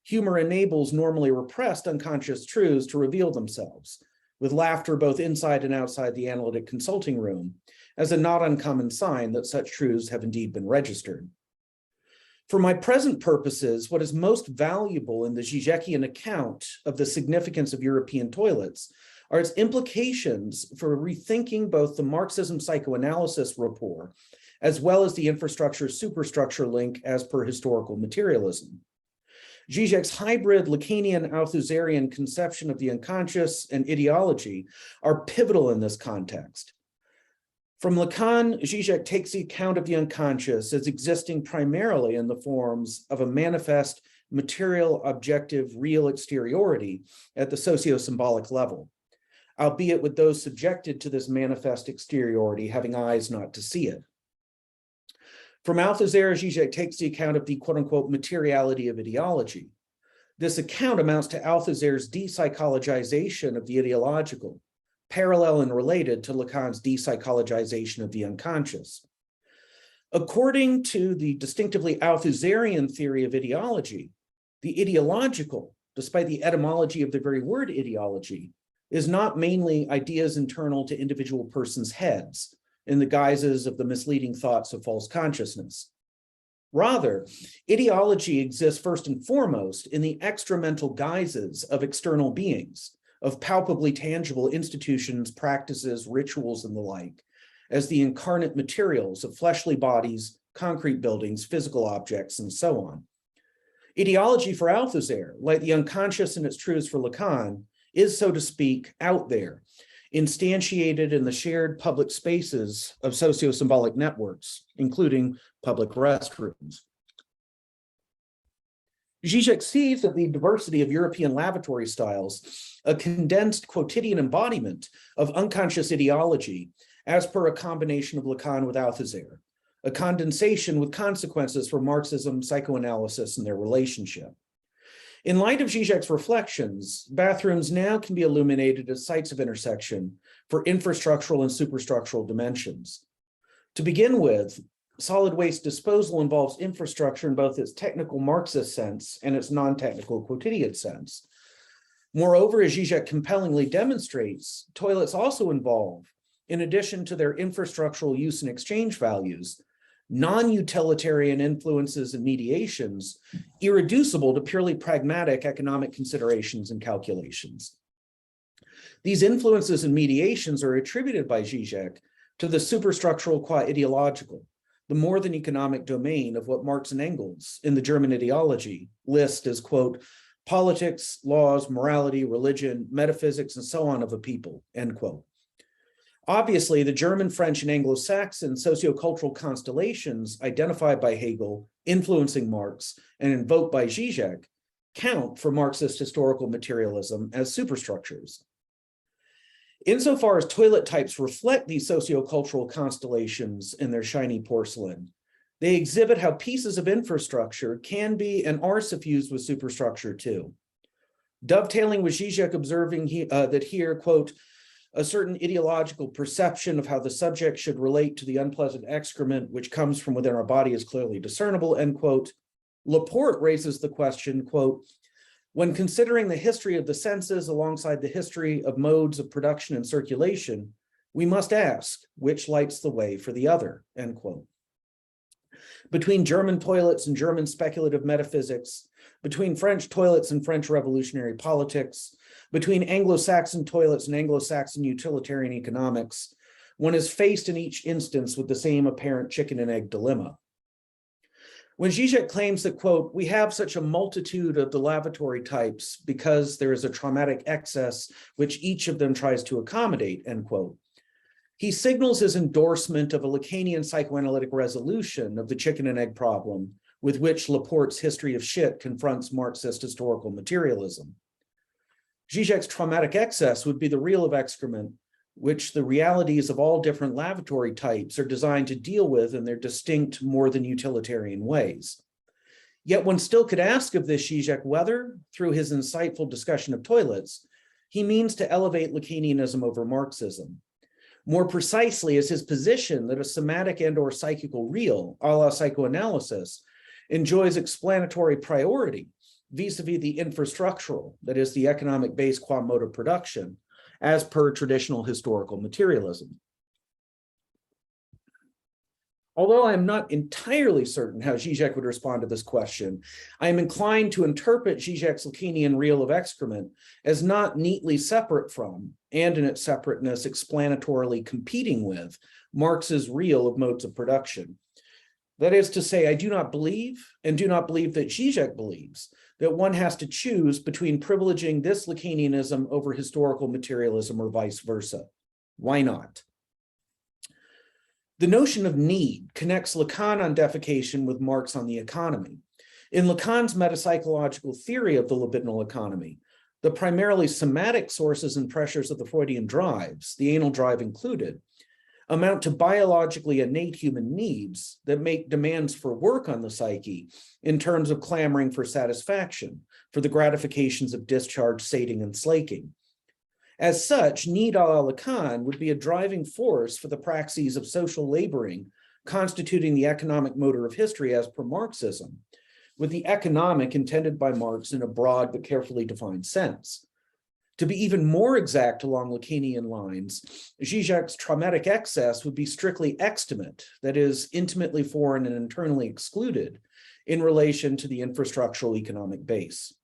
humor enables normally repressed unconscious truths to reveal themselves, with laughter both inside and outside the analytic consulting room, as a not uncommon sign that such truths have indeed been registered. For my present purposes, what is most valuable in the Zizekian account of the significance of European toilets are its implications for rethinking both the Marxism psychoanalysis rapport, as well as the infrastructure-superstructure link as per historical materialism. Zizek's hybrid Lacanian Althusserian conception of the unconscious and ideology are pivotal in this context. From Lacan, Zizek takes the account of the unconscious as existing primarily in the forms of a manifest, material, objective, real exteriority at the socio-symbolic level, albeit with those subjected to this manifest exteriority having eyes not to see it. From Althusser, Zizek takes the account of the quote-unquote materiality of ideology. This account amounts to Althusser's de-psychologization of the ideological, parallel and related to Lacan's de-psychologization of the unconscious. According to the distinctively Althusserian theory of ideology, the ideological, despite the etymology of the very word ideology, is not mainly ideas internal to individual persons' heads in the guises of the misleading thoughts of false consciousness. Rather, ideology exists first and foremost in the extramental guises of external beings, of palpably tangible institutions, practices, rituals, and the like, as the incarnate materials of fleshly bodies, concrete buildings, physical objects, and so on. Ideology for Althusser, like the unconscious and its truths for Lacan, is, so to speak, out there, instantiated in the shared public spaces of socio-symbolic networks, including public restrooms. Zizek sees that the diversity of European lavatory styles, a condensed quotidian embodiment of unconscious ideology as per a combination of Lacan with Althusser, a condensation with consequences for Marxism, psychoanalysis, and their relationship. In light of Zizek's reflections, bathrooms now can be illuminated as sites of intersection for infrastructural and superstructural dimensions. To begin with, solid waste disposal involves infrastructure in both its technical Marxist sense and its non-technical quotidian sense. Moreover, as Zizek compellingly demonstrates, toilets also involve, in addition to their infrastructural use and exchange values, non-utilitarian influences and mediations irreducible to purely pragmatic economic considerations and calculations. These influences and mediations are attributed by Zizek to the superstructural qua ideological, the more than economic domain of what Marx and Engels in the German ideology list as, quote, politics, laws, morality, religion, metaphysics, and so on of a people, end quote. Obviously, the German, French, and Anglo-Saxon sociocultural constellations identified by Hegel, influencing Marx, and invoked by Zizek count for Marxist historical materialism as superstructures. Insofar as toilet types reflect these sociocultural constellations in their shiny porcelain, they exhibit how pieces of infrastructure can be and are suffused with superstructure too. Dovetailing with Zizek observing that here, quote, a certain ideological perception of how the subject should relate to the unpleasant excrement which comes from within our body is clearly discernible, end quote. Laporte raises the question, quote, when considering the history of the senses alongside the history of modes of production and circulation, we must ask which lights the way for the other, end quote. Between German toilets and German speculative metaphysics, between French toilets and French revolutionary politics, between Anglo-Saxon toilets and Anglo-Saxon utilitarian economics, one is faced in each instance with the same apparent chicken and egg dilemma. When Zizek claims that, quote, we have such a multitude of the lavatory types because there is a traumatic excess which each of them tries to accommodate, end quote, he signals his endorsement of a Lacanian psychoanalytic resolution of the chicken and egg problem with which Laporte's history of shit confronts Marxist historical materialism. Zizek's traumatic excess would be the real of excrement, which the realities of all different lavatory types are designed to deal with in their distinct, more than utilitarian ways. Yet one still could ask of this Zizek whether, through his insightful discussion of toilets, he means to elevate Lacanianism over Marxism. More precisely is his position that a somatic and or psychical real, a la psychoanalysis, enjoys explanatory priority vis-a-vis the infrastructural, that is the economic base qua mode of production, as per traditional historical materialism. Although I am not entirely certain how Zizek would respond to this question, I am inclined to interpret Zizek's Lacanian real of excrement as not neatly separate from, and in its separateness explanatorily competing with, Marx's real of modes of production. That is to say, I do not believe, and do not believe that Zizek believes, that one has to choose between privileging this Lacanianism over historical materialism or vice versa. Why not? The notion of need connects Lacan on defecation with Marx on the economy. In Lacan's metapsychological theory of the libidinal economy, the primarily somatic sources and pressures of the Freudian drives, the anal drive included, amount to biologically innate human needs that make demands for work on the psyche in terms of clamoring for satisfaction, for the gratifications of discharge, sating, and slaking. As such, need a la Lacan would be a driving force for the praxis of social laboring, constituting the economic motor of history as per Marxism, with the economic intended by Marx in a broad but carefully defined sense. To be even more exact along Lacanian lines, Zizek's traumatic excess would be strictly extimate, that is, intimately foreign and internally excluded, in relation to the infrastructural economic base.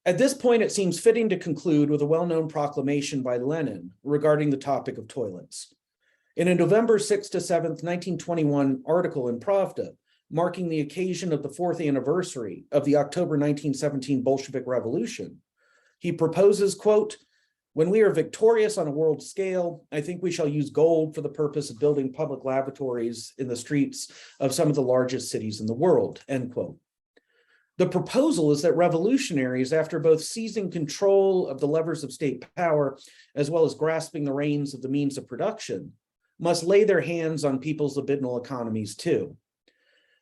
At this point, it seems fitting to conclude with a well-known proclamation by Lenin regarding the topic of toilets. In a November 6 to 7th, 1921 article in Pravda, marking the occasion of the 4th anniversary of the October 1917 Bolshevik Revolution, he proposes, quote, when we are victorious on a world scale, I think we shall use gold for the purpose of building public lavatories in the streets of some of the largest cities in the world, end quote. The proposal is that revolutionaries, after both seizing control of the levers of state power, as well as grasping the reins of the means of production, must lay their hands on people's libidinal economies too.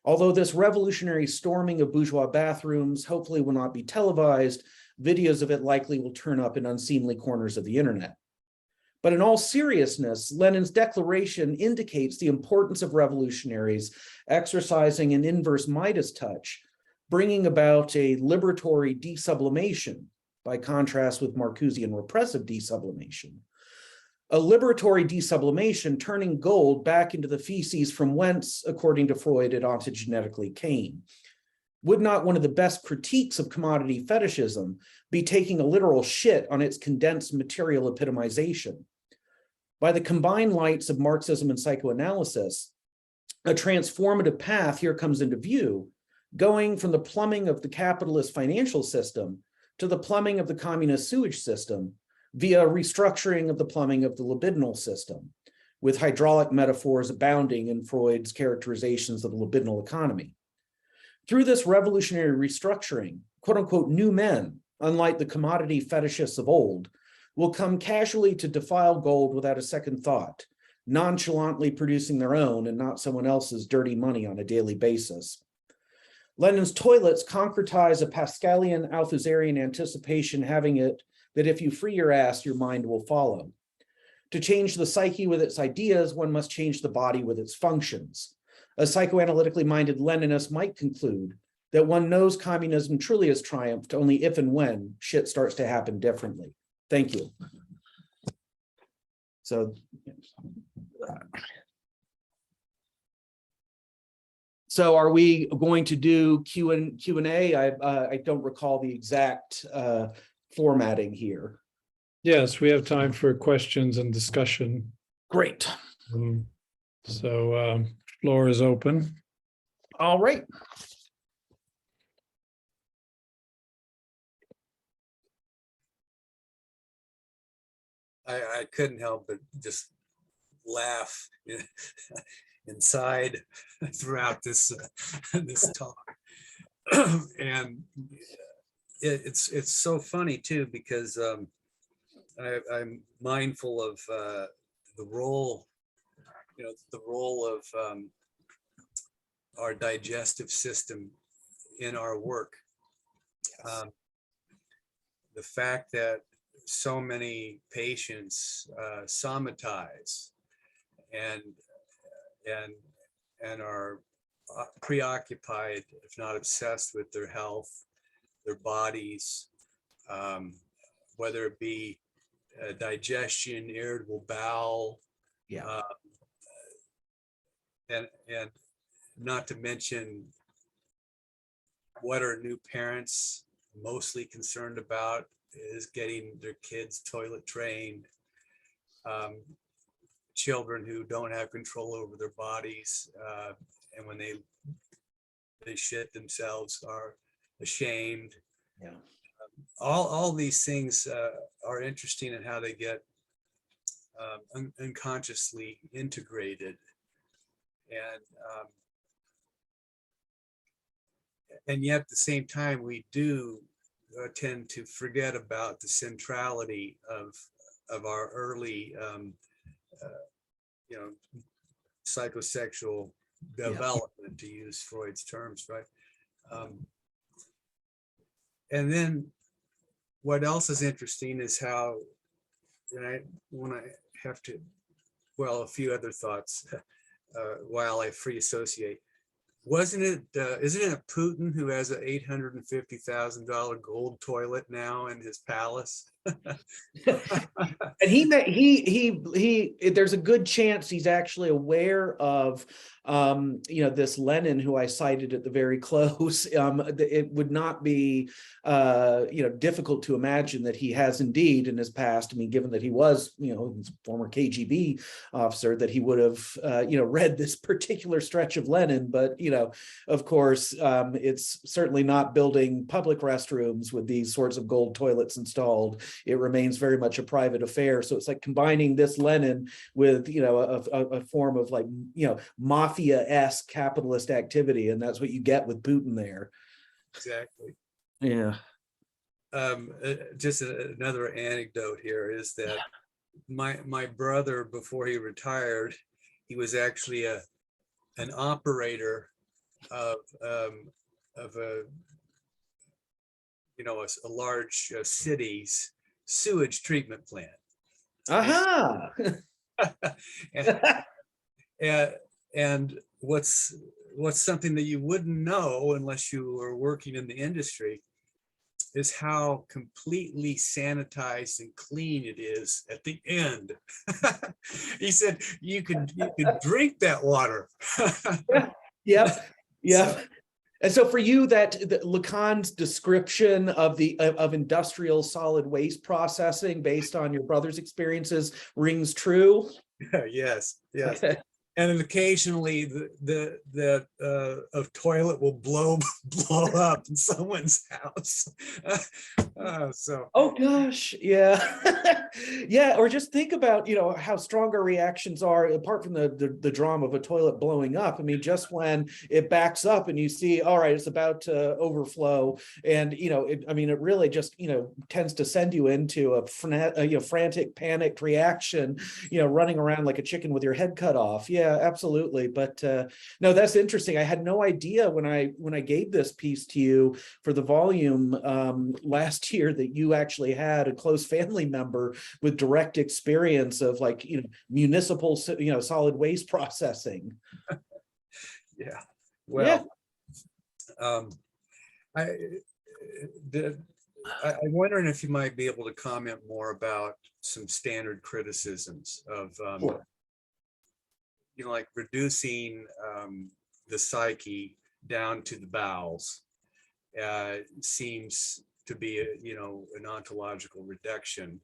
Although this revolutionary storming of bourgeois bathrooms hopefully will not be televised, videos of it likely will turn up in unseemly corners of the internet. But in all seriousness, Lenin's declaration indicates the importance of revolutionaries exercising an inverse Midas touch, bringing about a liberatory desublimation, by contrast with Marcusean repressive desublimation. A liberatory desublimation turning gold back into the feces from whence, according to Freud, it ontogenetically came. Would not one of the best critiques of commodity fetishism be taking a literal shit on its condensed material epitomization? By the combined lights of Marxism and psychoanalysis, a transformative path here comes into view going from the plumbing of the capitalist financial system to the plumbing of the communist sewage system via restructuring of the plumbing of the libidinal system, with hydraulic metaphors abounding in Freud's characterizations of the libidinal economy. Through this revolutionary restructuring, quote unquote, new men, unlike the commodity fetishists of old, will come casually to defile gold without a second thought, nonchalantly producing their own and not someone else's dirty money on a daily basis. Lenin's toilets concretize a Pascalian Althusserian anticipation, having it that if you free your ass, your mind will follow. To change the psyche with its ideas, one must change the body with its functions. A psychoanalytically minded Leninist might conclude that one knows communism truly has triumphed only if and when shit starts to happen differently. Thank you. So are we going to do Q&A? I don't recall the exact formatting here. Yes, we have time for questions and discussion. Great. So floor is open. All right. I couldn't help but just laugh inside throughout this this talk. And it's so funny too, because I'm mindful of the role, the role of our digestive system in our work. The fact that so many patients somatize and are preoccupied, if not obsessed, with their health, their bodies, whether it be digestion, irritable bowel, and not to mention what are new parents mostly concerned about is getting their kids toilet trained. Children who don't have control over their bodies, and when they shit themselves are ashamed. Yeah. All these things are interesting in how they get unconsciously integrated, and yet at the same time we do tend to forget about the centrality of our early psychosexual development, to use Freud's terms, right? And then what else is interesting is how, a few other thoughts while I free associate. Isn't it Putin who has an $850,000 gold toilet now in his palace? And there's a good chance he's actually aware of this Lenin who I cited at the very close. It would not be difficult to imagine that he has indeed in his past. I mean, given that he was former KGB officer, that he would have read this particular stretch of Lenin. But of course, it's certainly not building public restrooms with these sorts of gold toilets installed. It remains very much a private affair. So it's like combining this Lenin with a form of mafia-esque capitalist activity, and that's what you get with Putin there. Exactly. Yeah. Just another anecdote here is that my brother, before he retired, he was actually an operator of a large city's sewage treatment plant. Aha. And what's something that you wouldn't know unless you were working in the industry is how completely sanitized and clean it is at the end. He said you could drink that water. Yep. So, and so for you, that Lacan's description of industrial solid waste processing based on your brother's experiences rings true? yes. Okay. And then occasionally a toilet will blow up in someone's house. So. Oh gosh, yeah. Yeah, or just think about, how strong our reactions are apart from the drama of a toilet blowing up. I mean, just when it backs up and you see, all right, it's about to overflow, and it really just tends to send you into a frantic, panicked reaction, running around like a chicken with your head cut off. Yeah, absolutely. But no, that's interesting. I had no idea when I gave this piece to you for the volume last year that you actually had a close family member with direct experience of municipal solid waste processing. Yeah. Well, yeah. I'm wondering if you might be able to comment more about some standard criticisms of Sure. like reducing the psyche down to the bowels seems to be an ontological reduction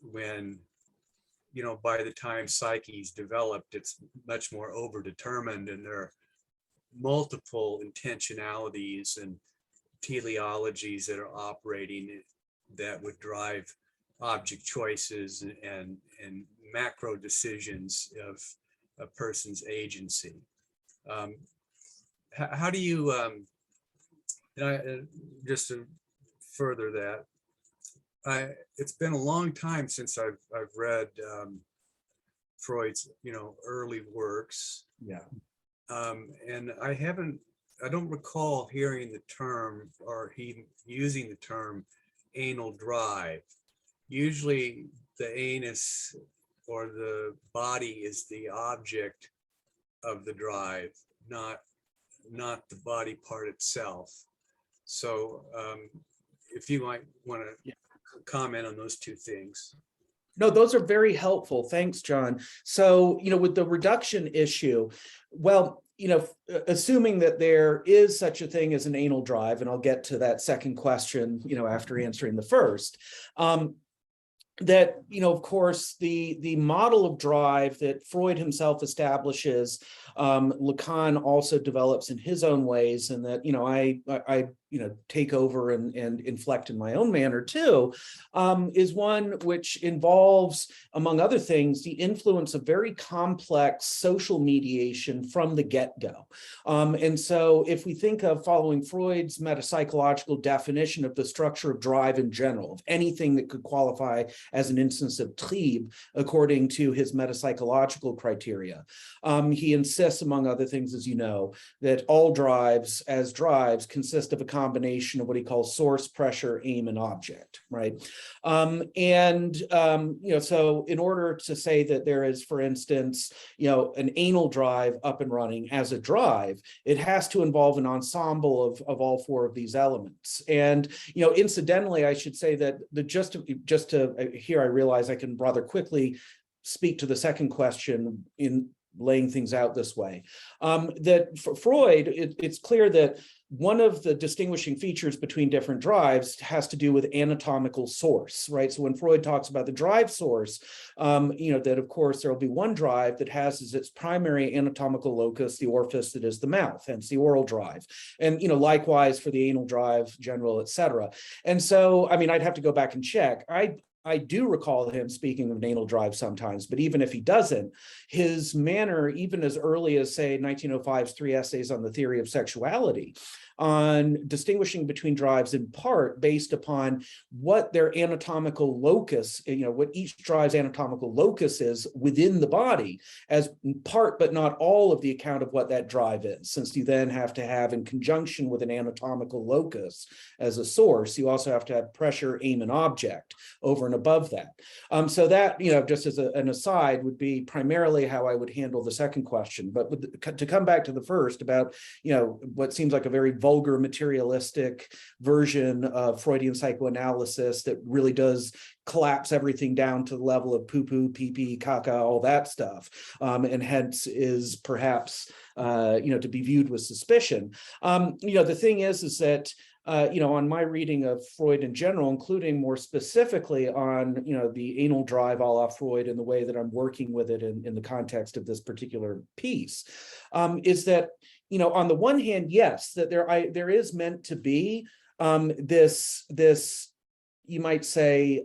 when by the time psyche's developed, it's much more overdetermined, and there are multiple intentionalities and teleologies that are operating that would drive object choices and macro decisions of a person's agency. How do you, just to further that, it's been a long time since I've read Freud's early works. Yeah. And I don't recall hearing the term or he using the term anal drive. Usually the anus or the body is the object of the drive, not the body part itself. So if you might want to comment on those two things. No, those are very helpful. Thanks, John. So, with the reduction issue, well, assuming that there is such a thing as an anal drive, and I'll get to that second question, after answering the first, that, of course, the model of drive that Freud himself establishes, Lacan also develops in his own ways, and that, I take over and inflect in my own manner too, is one which involves, among other things, the influence of very complex social mediation from the get-go. And so if we think of following Freud's metapsychological definition of the structure of drive in general, of anything that could qualify as an instance of trieb, according to his metapsychological criteria, he insists, among other things, as you know, that all drives as drives consist of a combination of what he calls source, pressure, aim, and object, right? So in order to say that there is, for instance, an anal drive up and running as a drive, it has to involve an ensemble of all four of these elements. And incidentally, I should say that just to here, I realize I can rather quickly speak to the second question in laying things out this way. That for Freud, it's clear that one of the distinguishing features between different drives has to do with anatomical source, right? So when Freud talks about the drive source, that of course there will be one drive that has as its primary anatomical locus the orifice that is the mouth, hence the oral drive, and likewise for the anal drive, general, etc. And so, I'd have to go back and check. I do recall him speaking of an anal drive sometimes, but even if he doesn't, his manner, even as early as, say, 1905's 3 essays on the theory of sexuality, on distinguishing between drives in part based upon what their anatomical locus, what each drive's anatomical locus is within the body, as part but not all of the account of what that drive is, since you then have to have, in conjunction with an anatomical locus as a source, you also have to have pressure, aim, and object over and above that. So that, just as an aside, would be primarily how I would handle the second question. But to come back to the first about, what seems like a very vulgar materialistic version of Freudian psychoanalysis that really does collapse everything down to the level of poo-poo, pee-pee, caca, all that stuff, and hence is perhaps, to be viewed with suspicion. The thing is that on my reading of Freud in general, including more specifically on, the anal drive a la Freud and the way that I'm working with it in the context of this particular piece, is that, on the one hand, yes, that there is meant to be this, you might say,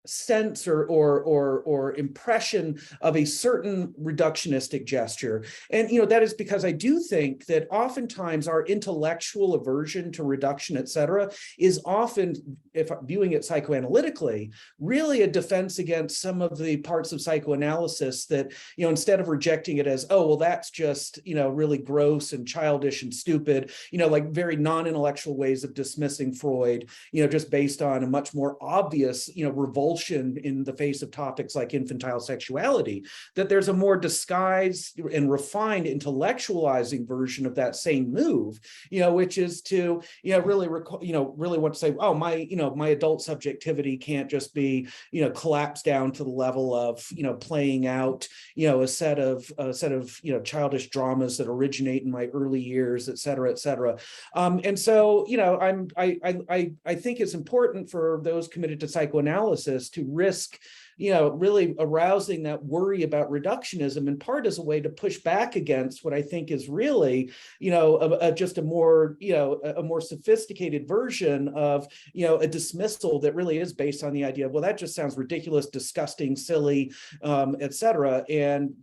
sense or impression of a certain reductionistic gesture. And that is because I do think that oftentimes our intellectual aversion to reduction, et cetera, is often, if viewing it psychoanalytically, really a defense against some of the parts of psychoanalysis that, instead of rejecting it as, oh, well, that's just, really gross and childish and stupid, like very non-intellectual ways of dismissing Freud, just based on a much more obvious, revulsion in the face of topics like infantile sexuality, that there's a more disguised and refined intellectualizing version of that same move, which is to, really want to say, oh, my adult subjectivity can't just be, collapsed down to the level of, playing out, a set of childish dramas that originate in my early years, et cetera, et cetera. And so, I think it's important for those committed to psychoanalysis to risk, really arousing that worry about reductionism, in part as a way to push back against what I think is really, just a more sophisticated version of, a dismissal that really is based on the idea of, well, that just sounds ridiculous, disgusting, silly, et cetera. And,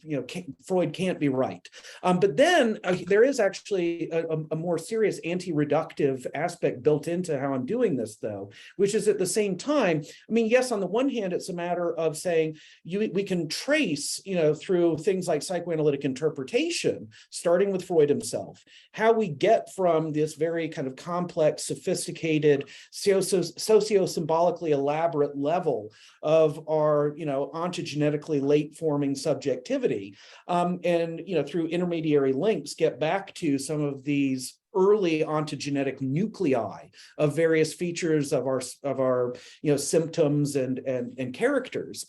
Freud can't be right. But then there is actually a more serious anti-reductive aspect built into how I'm doing this, though, which is at the same time, yes, on the one hand, it's a matter of saying we can trace, through things like psychoanalytic interpretation, starting with Freud himself, how we get from this very kind of complex, sophisticated, socio-symbolically elaborate level of our, ontogenetically late-forming subjectivity, and, through intermediary links, get back to some of these early ontogenetic nuclei of various features of our symptoms and characters.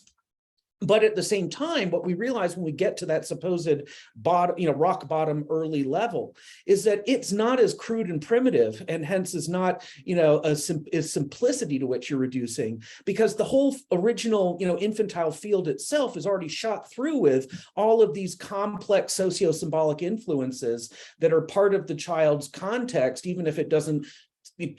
But at the same time, what we realize when we get to that supposed rock bottom early level is that it's not as crude and primitive, and hence is not, a simplicity to which you're reducing, because the whole original, infantile field itself is already shot through with all of these complex socio-symbolic influences that are part of the child's context, even if it doesn't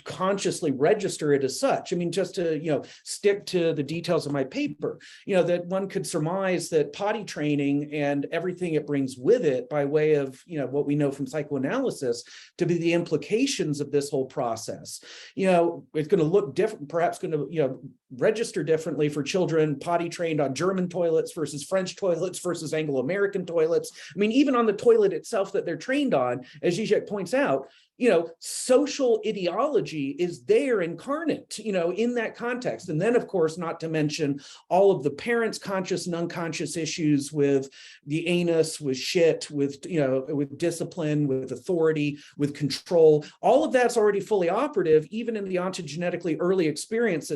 consciously register it as such. Just to, stick to the details of my paper, that one could surmise that potty training and everything it brings with it by way of, what we know from psychoanalysis to be the implications of this whole process. It's going to look different, perhaps going to, register differently for children potty trained on German toilets versus French toilets versus Anglo-American toilets. Even on the toilet itself that they're trained on, as Zizek points out, social ideology is there incarnate, in that context. And then, of course, not to mention all of the parents' conscious and unconscious issues with the anus, with shit, with discipline, with authority, with control. All of that's already fully operative, even in the ontogenetically early experience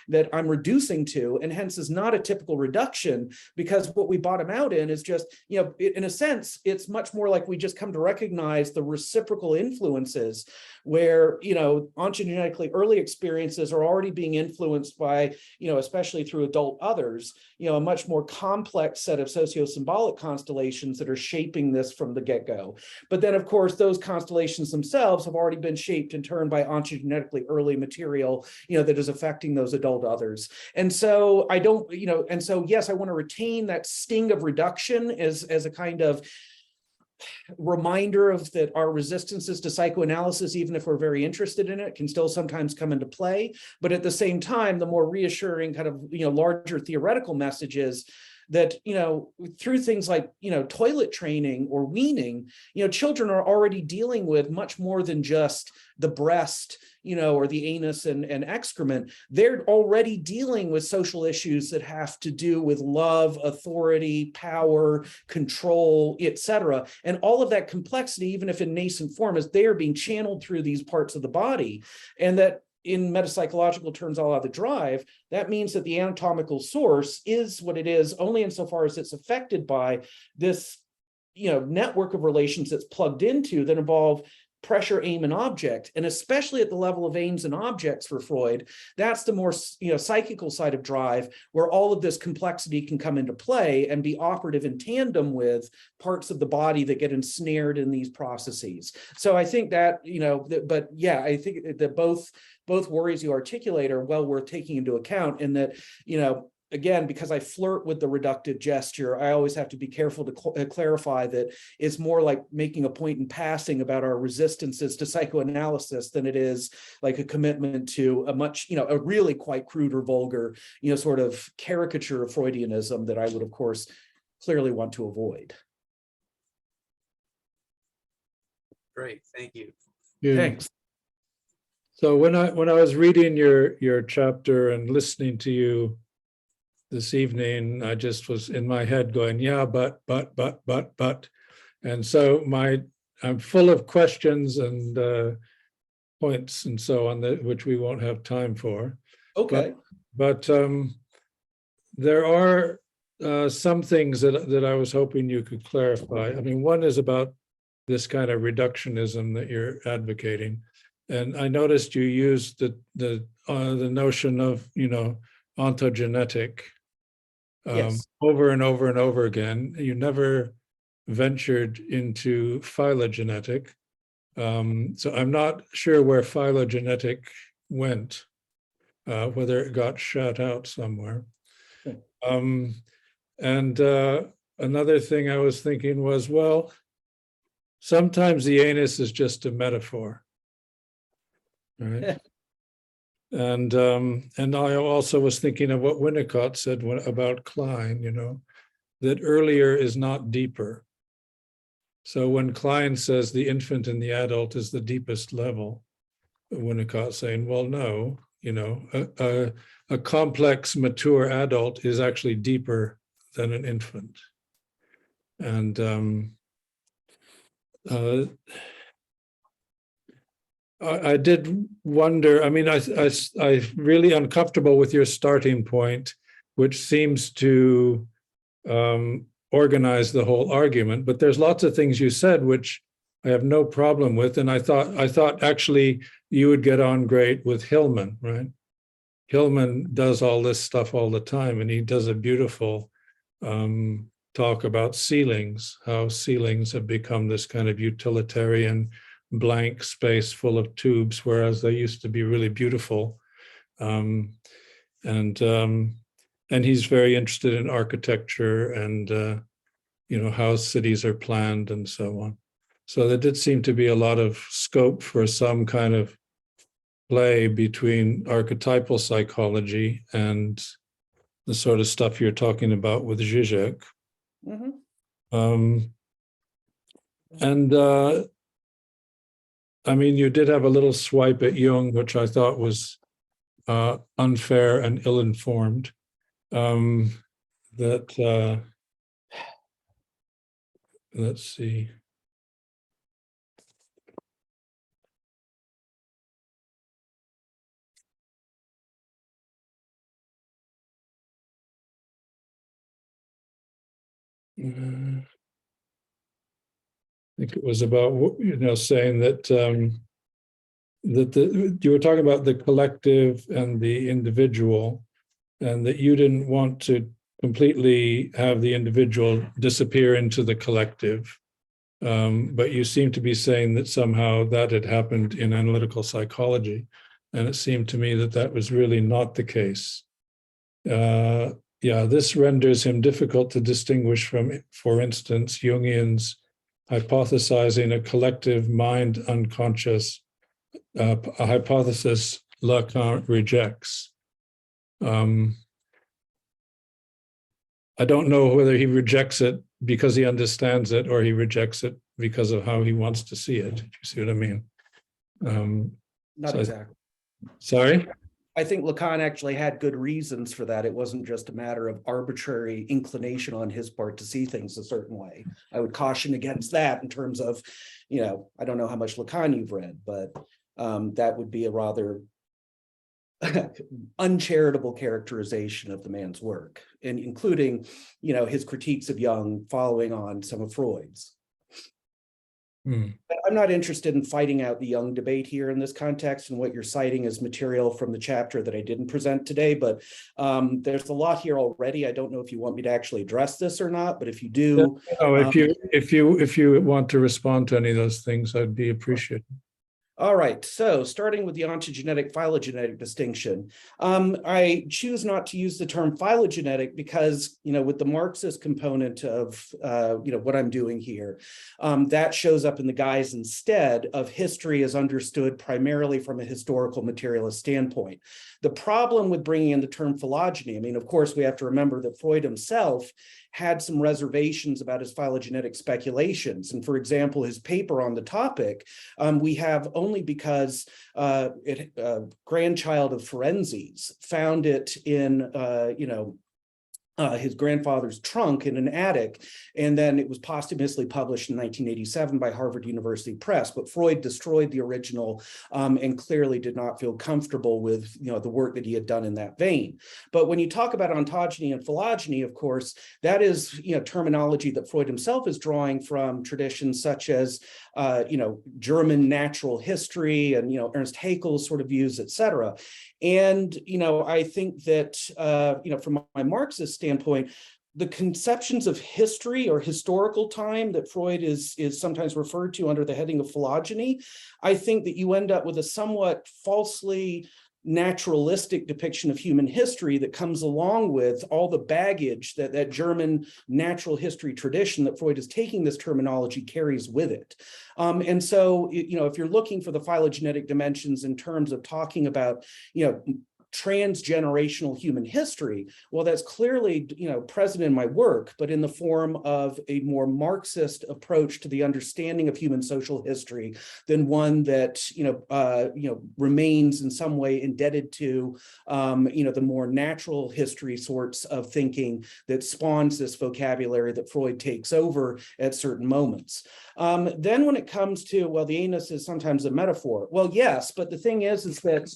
that I'm reducing to, and hence is not a typical reduction, because what we bottom out in is just, in a sense, it's much more like we just come to recognize the reciprocal influences where, ontogenetically early experiences are already being influenced by, especially through adult others, a much more complex set of socio-symbolic constellations that are shaping this from the get-go. But then, of course, those constellations themselves have already been shaped in turn by ontogenetically early material, that is affecting those adult others. And so I don't, yes, I want to retain that sting of reduction as a kind of reminder of that our resistances to psychoanalysis, even if we're very interested in it, can still sometimes come into play. But at the same time, the more reassuring kind of, larger theoretical message is that, through things like, toilet training or weaning, children are already dealing with much more than just the breast, or the anus and excrement. They're already dealing with social issues that have to do with love, authority, power, control, etc. And all of that complexity, even if in nascent form, is they are being channeled through these parts of the body. And that in metapsychological terms, a la the drive, that means that the anatomical source is what it is only insofar as it's affected by this, network of relations that's plugged into that involve pressure, aim, and object, and especially at the level of aims and objects for Freud, that's the more psychical side of drive, where all of this complexity can come into play and be operative in tandem with parts of the body that get ensnared in these processes. So I think that, but yeah, I think that both worries you articulate are well worth taking into account, in that, again, because I flirt with the reductive gesture, I always have to be careful to clarify that it's more like making a point in passing about our resistances to psychoanalysis than it is like a commitment to a much, a really quite crude or vulgar, sort of caricature of Freudianism that I would, of course, clearly want to avoid. Great, thank you. Yeah. Thanks. So when I was reading your chapter and listening to you this evening, I just was in my head going, yeah, but. And so I'm full of questions and points and so on, which we won't have time for. Okay. But there are some things that I was hoping you could clarify. I mean, one is about this kind of reductionism that you're advocating. And I noticed you used the notion of, ontogenetic Yes. over and over and over again. You never ventured into phylogenetic. So I'm not sure where phylogenetic went, whether it got shut out somewhere. Okay. And another thing I was thinking was, well, sometimes the anus is just a metaphor, right? And I also was thinking of what Winnicott said about Klein, that earlier is not deeper. So when Klein says the infant and the adult is the deepest level, Winnicott saying, well, no, a complex, mature adult is actually deeper than an infant. And I did wonder, I mean, I'm really uncomfortable with your starting point, which seems to organize the whole argument, but there's lots of things you said which I have no problem with. And I thought actually you would get on great with Hillman, right? Hillman does all this stuff all the time, and he does a beautiful talk about ceilings, how ceilings have become this kind of utilitarian blank space full of tubes, whereas they used to be really beautiful. And he's very interested in architecture and how cities are planned and so on. So there did seem to be a lot of scope for some kind of play between archetypal psychology and the sort of stuff you're talking about with Zizek. Mm-hmm. I mean, you did have a little swipe at Jung, which I thought was unfair and ill-informed. Let's see. I think it was about saying that you were talking about the collective and the individual, and that you didn't want to completely have the individual disappear into the collective. But you seem to be saying that somehow that had happened in analytical psychology. And it seemed to me that was really not the case. This renders him difficult to distinguish from, for instance, Jungian's hypothesizing a collective mind unconscious, a hypothesis Lacan rejects. I don't know whether he rejects it because he understands it or he rejects it because of how he wants to see it. You see what I mean? Not exactly. Sorry? I think Lacan actually had good reasons for that. It wasn't just a matter of arbitrary inclination on his part to see things a certain way. I would caution against that in terms of, I don't know how much Lacan you've read, but that would be a rather uncharitable characterization of the man's work, and including, his critiques of Jung following on some of Freud's. Hmm. I'm not interested in fighting out the Jung debate here in this context, and what you're citing is material from the chapter that I didn't present today, but there's a lot here already. I don't know if you want me to actually address this or not, but if you do. No, if you want to respond to any of those things, I'd be appreciative. All right, so starting with the ontogenetic phylogenetic distinction, I choose not to use the term phylogenetic because, with the Marxist component of, what I'm doing here, that shows up in the guise instead of history as understood primarily from a historical materialist standpoint. The problem with bringing in the term phylogeny, of course, we have to remember that Freud himself had some reservations about his phylogenetic speculations. And for example, his paper on the topic, we have only because grandchild of Ferenczis found it in, his grandfather's trunk in an attic, and then it was posthumously published in 1987 by Harvard University Press. But Freud destroyed the original and clearly did not feel comfortable with the work that he had done in that vein. But when you talk about ontogeny and phylogeny, of course, that is terminology that Freud himself is drawing from traditions such as German natural history and Ernst Haeckel's sort of views, etc. And I think that from my Marxist standpoint, the conceptions of history or historical time that Freud is sometimes referred to under the heading of phylogeny, I think that you end up with a somewhat falsely naturalistic depiction of human history that comes along with all the baggage that German natural history tradition that Freud is taking this terminology carries with it. And so, if you're looking for the phylogenetic dimensions in terms of talking about, transgenerational human history, well, that's clearly, present in my work, but in the form of a more Marxist approach to the understanding of human social history than one that, remains in some way indebted to, the more natural history sorts of thinking that spawns this vocabulary that Freud takes over at certain moments. Then when it comes to, well, the anus is sometimes a metaphor. Well, yes, but the thing is that,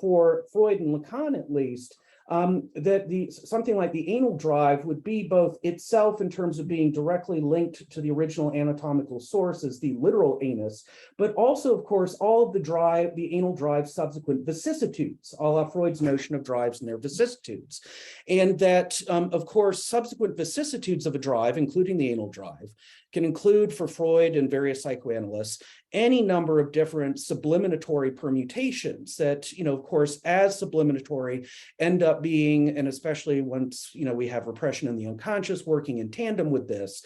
for Freud and Lacan at least, that something like the anal drive would be both itself in terms of being directly linked to the original anatomical source as the literal anus, but also, of course, all of the anal drive's subsequent vicissitudes, a la Freud's notion of drives and their vicissitudes. And that, of course, subsequent vicissitudes of a drive, including the anal drive, can include for Freud and various psychoanalysts any number of different subliminatory permutations that, of course, as subliminatory end up being, and especially once, we have repression in the unconscious working in tandem with this,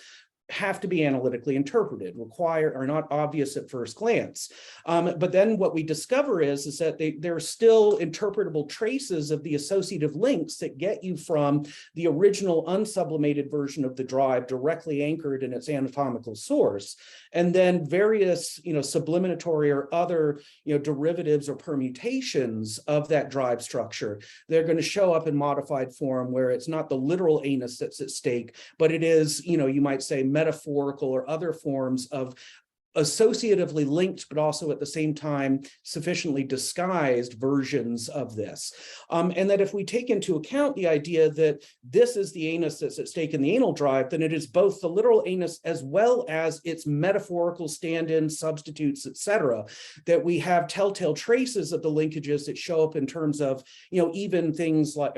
have to be analytically interpreted, are not obvious at first glance. But then what we discover is that there are still interpretable traces of the associative links that get you from the original unsublimated version of the drive directly anchored in its anatomical source, and then various, subliminatory or other, derivatives or permutations of that drive structure. They're going to show up in modified form where it's not the literal anus that's at stake, but it is, you might say, metaphorical or other forms of associatively linked, but also at the same time sufficiently disguised versions of this. And that if we take into account the idea that this is the anus that's at stake in the anal drive, then it is both the literal anus as well as its metaphorical stand-ins, substitutes, etc., that we have telltale traces of the linkages that show up in terms of, even things like,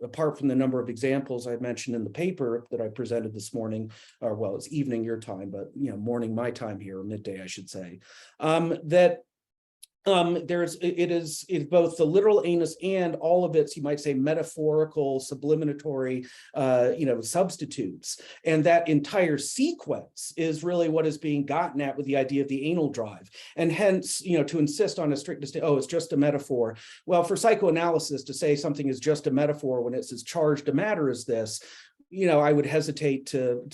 apart from the number of examples I mentioned in the paper that I presented this morning, or well, it's evening your time, but morning my time here, or midday, I should say, that it is both the literal anus and all of its, you might say, metaphorical, subliminatory, substitutes. And that entire sequence is really what is being gotten at with the idea of the anal drive. And hence, to insist on a strict distinction, it's just a metaphor. Well, for psychoanalysis to say something is just a metaphor when it's as charged a matter as this, I would hesitate to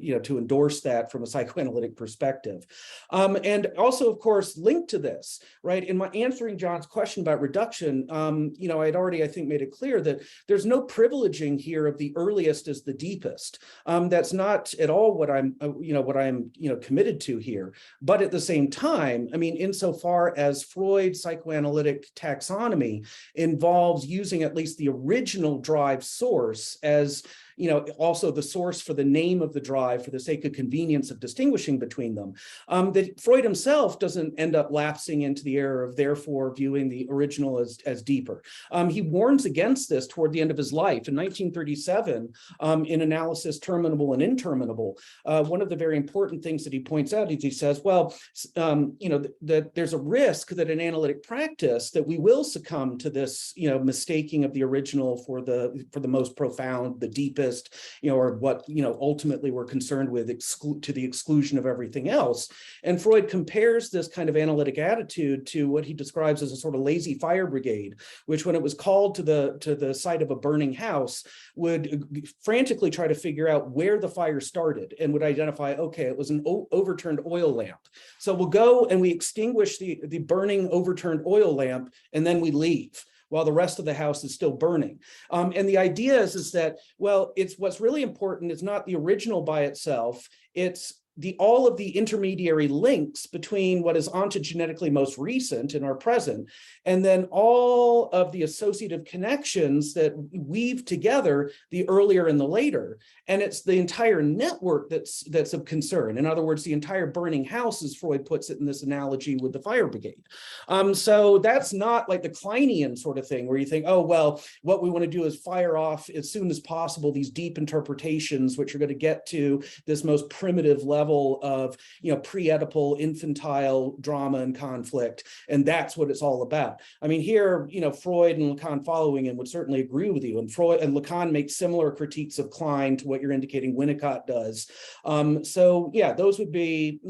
endorse that from a psychoanalytic perspective. And also, of course, linked to this, right? In my answering John's question about reduction, I'd already, I think, made it clear that there's no privileging here of the earliest as the deepest. That's not at all what I'm committed to here. But at the same time, insofar as Freud's psychoanalytic taxonomy involves using at least the original drive source as also the source for the name of the drive for the sake of convenience of distinguishing between them, that Freud himself doesn't end up lapsing into the error of therefore viewing the original as deeper. He warns against this toward the end of his life. In 1937, in Analysis Terminable and Interminable, one of the very important things that he points out is he says, well, that there's a risk that in analytic practice that we will succumb to this, mistaking of the original for the most profound, the deepest, or what, ultimately we're concerned with to the exclusion of everything else. And Freud compares this kind of analytic attitude to what he describes as a sort of lazy fire brigade, which when it was called to the site of a burning house, would frantically try to figure out where the fire started and would identify, okay, it was an overturned oil lamp. So we'll go and we extinguish the burning overturned oil lamp, and then we leave while the rest of the house is still burning. And the idea is that, well, it's what's really important is not the original by itself, it's all of the intermediary links between what is ontogenetically most recent in our present, and then all of the associative connections that weave together the earlier and the later. And it's the entire network that's of concern. In other words, the entire burning house, as Freud puts it in this analogy with the fire brigade. So that's not like the Kleinian sort of thing where you think, oh, well, what we want to do is fire off as soon as possible these deep interpretations, which are going to get to this most primitive level of, pre-Oedipal infantile drama and conflict. And that's what it's all about. I mean, here, Freud and Lacan following him would certainly agree with you. And Freud and Lacan make similar critiques of Klein to what you're indicating Winnicott does. So yeah, those would be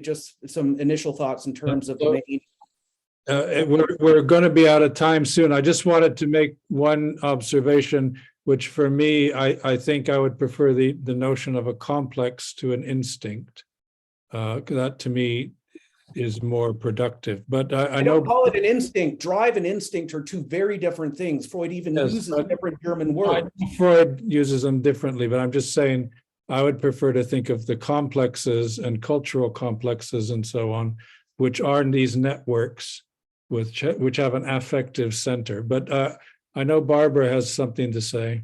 just some initial thoughts in terms of the main. We're going to be out of time soon. I just wanted to make one observation, which for me, I think I would prefer the notion of a complex to an instinct. That to me is more productive. But I know, don't call it an instinct. Drive and instinct are two very different things. Freud even uses different German words. Freud uses them differently, but I'm just saying I would prefer to think of the complexes and cultural complexes and so on, which are in these networks which have an affective center. But I know Barbara has something to say.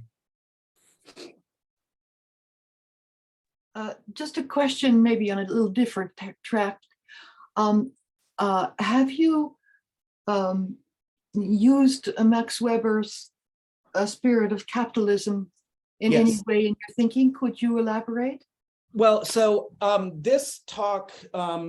Just a question, maybe on a little different track. Have you used Max Weber's Spirit of Capitalism in any way in your thinking? Could you elaborate? Well, so this talk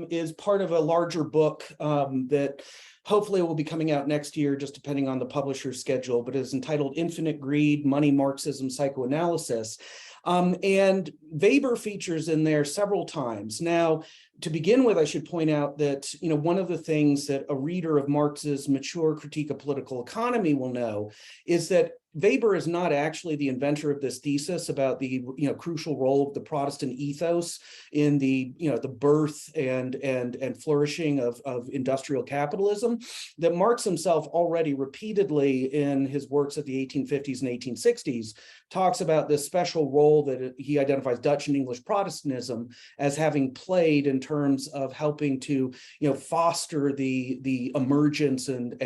is part of a larger book that hopefully will be coming out next year, just depending on the publisher's schedule, but it's entitled Infinite Greed, Money, Marxism, Psychoanalysis. And Weber features in there several times. Now, to begin with, I should point out that, one of the things that a reader of Marx's mature critique of political economy will know is that Weber is not actually the inventor of this thesis about the crucial role of the Protestant ethos in the the birth and flourishing of industrial capitalism. That Marx himself already repeatedly in his works of the 1850s and 1860s talks about this special role that he identifies Dutch and English Protestantism as having played in terms of helping to foster the emergence and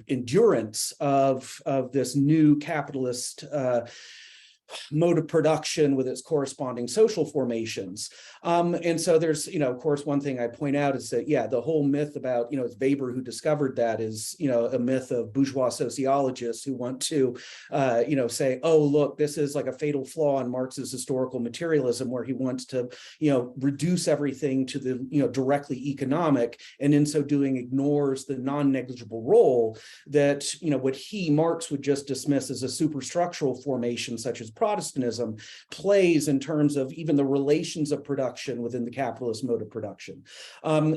endurance of this new capitalist mode of production with its corresponding social formations. And so there's, of course, one thing I point out is that, the whole myth about, it's Weber who discovered that is, a myth of bourgeois sociologists who want to, say, oh, look, this is like a fatal flaw in Marx's historical materialism, where he wants to, reduce everything to the, directly economic, and in so doing ignores the non-negligible role that, what Marx would just dismiss as a superstructural formation, such as Protestantism, plays in terms of even the relations of production within the capitalist mode of production.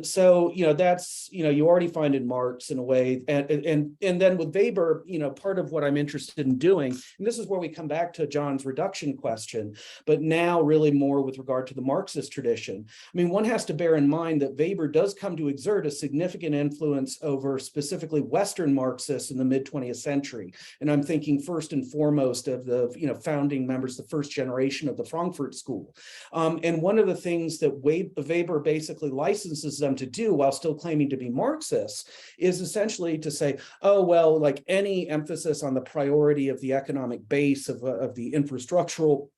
So, that's, you already find in Marx in a way, and then with Weber, part of what I'm interested in doing, and this is where we come back to John's reduction question, but now really more with regard to the Marxist tradition. I mean, one has to bear in mind that Weber does come to exert a significant influence over specifically Western Marxists in the mid-20th century. And I'm thinking first and foremost of the, founding founding members, the first generation of the Frankfurt School. And one of the things that Weber basically licenses them to do while still claiming to be Marxists is essentially to say, oh, well, like any emphasis on the priority of the economic base of the infrastructural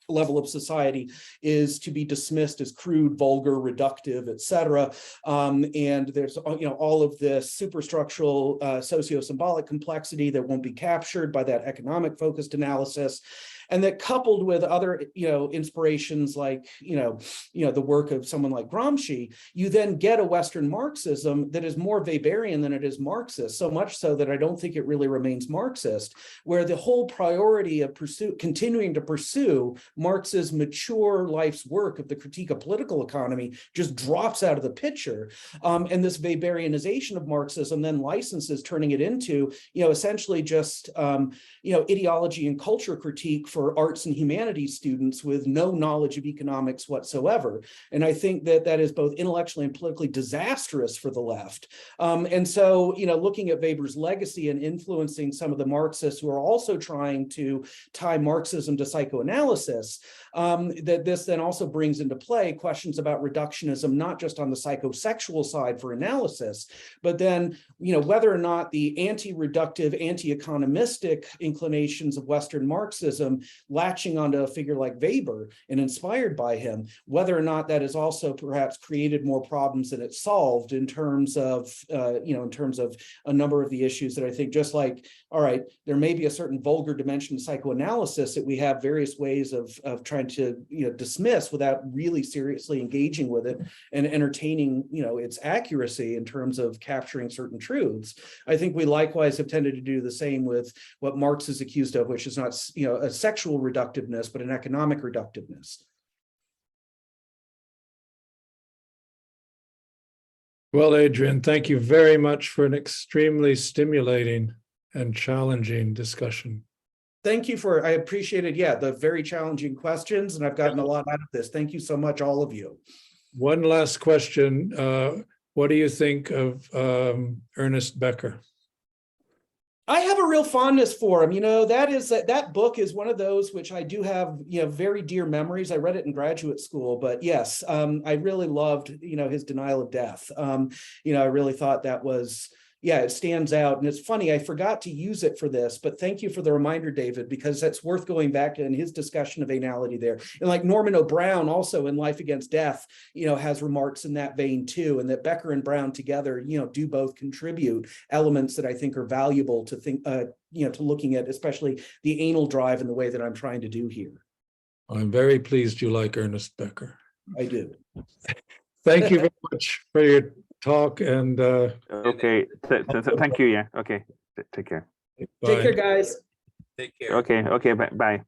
level of society is to be dismissed as crude, vulgar, reductive, et cetera. And there's all of this superstructural socio-symbolic complexity that won't be captured by that economic focused analysis. And that coupled with other, inspirations like, the work of someone like Gramsci, you then get a Western Marxism that is more Weberian than it is Marxist, so much so that I don't think it really remains Marxist, where the whole priority of continuing to pursue Marx's mature life's work of the critique of political economy just drops out of the picture. And this Weberianization of Marxism then licenses turning it into, essentially just, ideology and culture critique for arts and humanities students with no knowledge of economics whatsoever. And I think that that is both intellectually and politically disastrous for the left. And so, looking at Weber's legacy and influencing some of the Marxists who are also trying to tie Marxism to psychoanalysis, that this then also brings into play questions about reductionism, not just on the psychosexual side for analysis, but then, whether or not the anti-reductive, anti-economistic inclinations of Western Marxism latching onto a figure like Weber and inspired by him, whether or not that has also perhaps created more problems than it solved in terms of, a number of the issues that I think just like, all right, there may be a certain vulgar dimension of psychoanalysis that we have various ways of trying to, dismiss without really seriously engaging with it and entertaining, its accuracy in terms of capturing certain truths. I think we likewise have tended to do the same with what Marx is accused of, which is not, a sexual reductiveness, but an economic reductiveness. Well, Adrian, thank you very much for an extremely stimulating and challenging discussion. Thank you I appreciated, the very challenging questions, and I've gotten a lot out of this. Thank you so much, all of you. One last question. What do you think of Ernest Becker? I have a real fondness for him. That book is one of those which I do have, very dear memories. I read it in graduate school, but yes, I really loved, his denial of death. I really thought that was, it stands out. And it's funny, I forgot to use it for this, but thank you for the reminder, David, because that's worth going back to in his discussion of anality there. And like Norman O'Brown also in Life Against Death, has remarks in that vein too, and that Becker and Brown together, do both contribute elements that I think are valuable to think, to looking at, especially the anal drive in the way that I'm trying to do here. I'm very pleased you like Ernest Becker. I do. Thank you very much for your talk and okay, thank you. Yeah, okay, take care. Bye. Take care, guys. Take care. Okay, bye.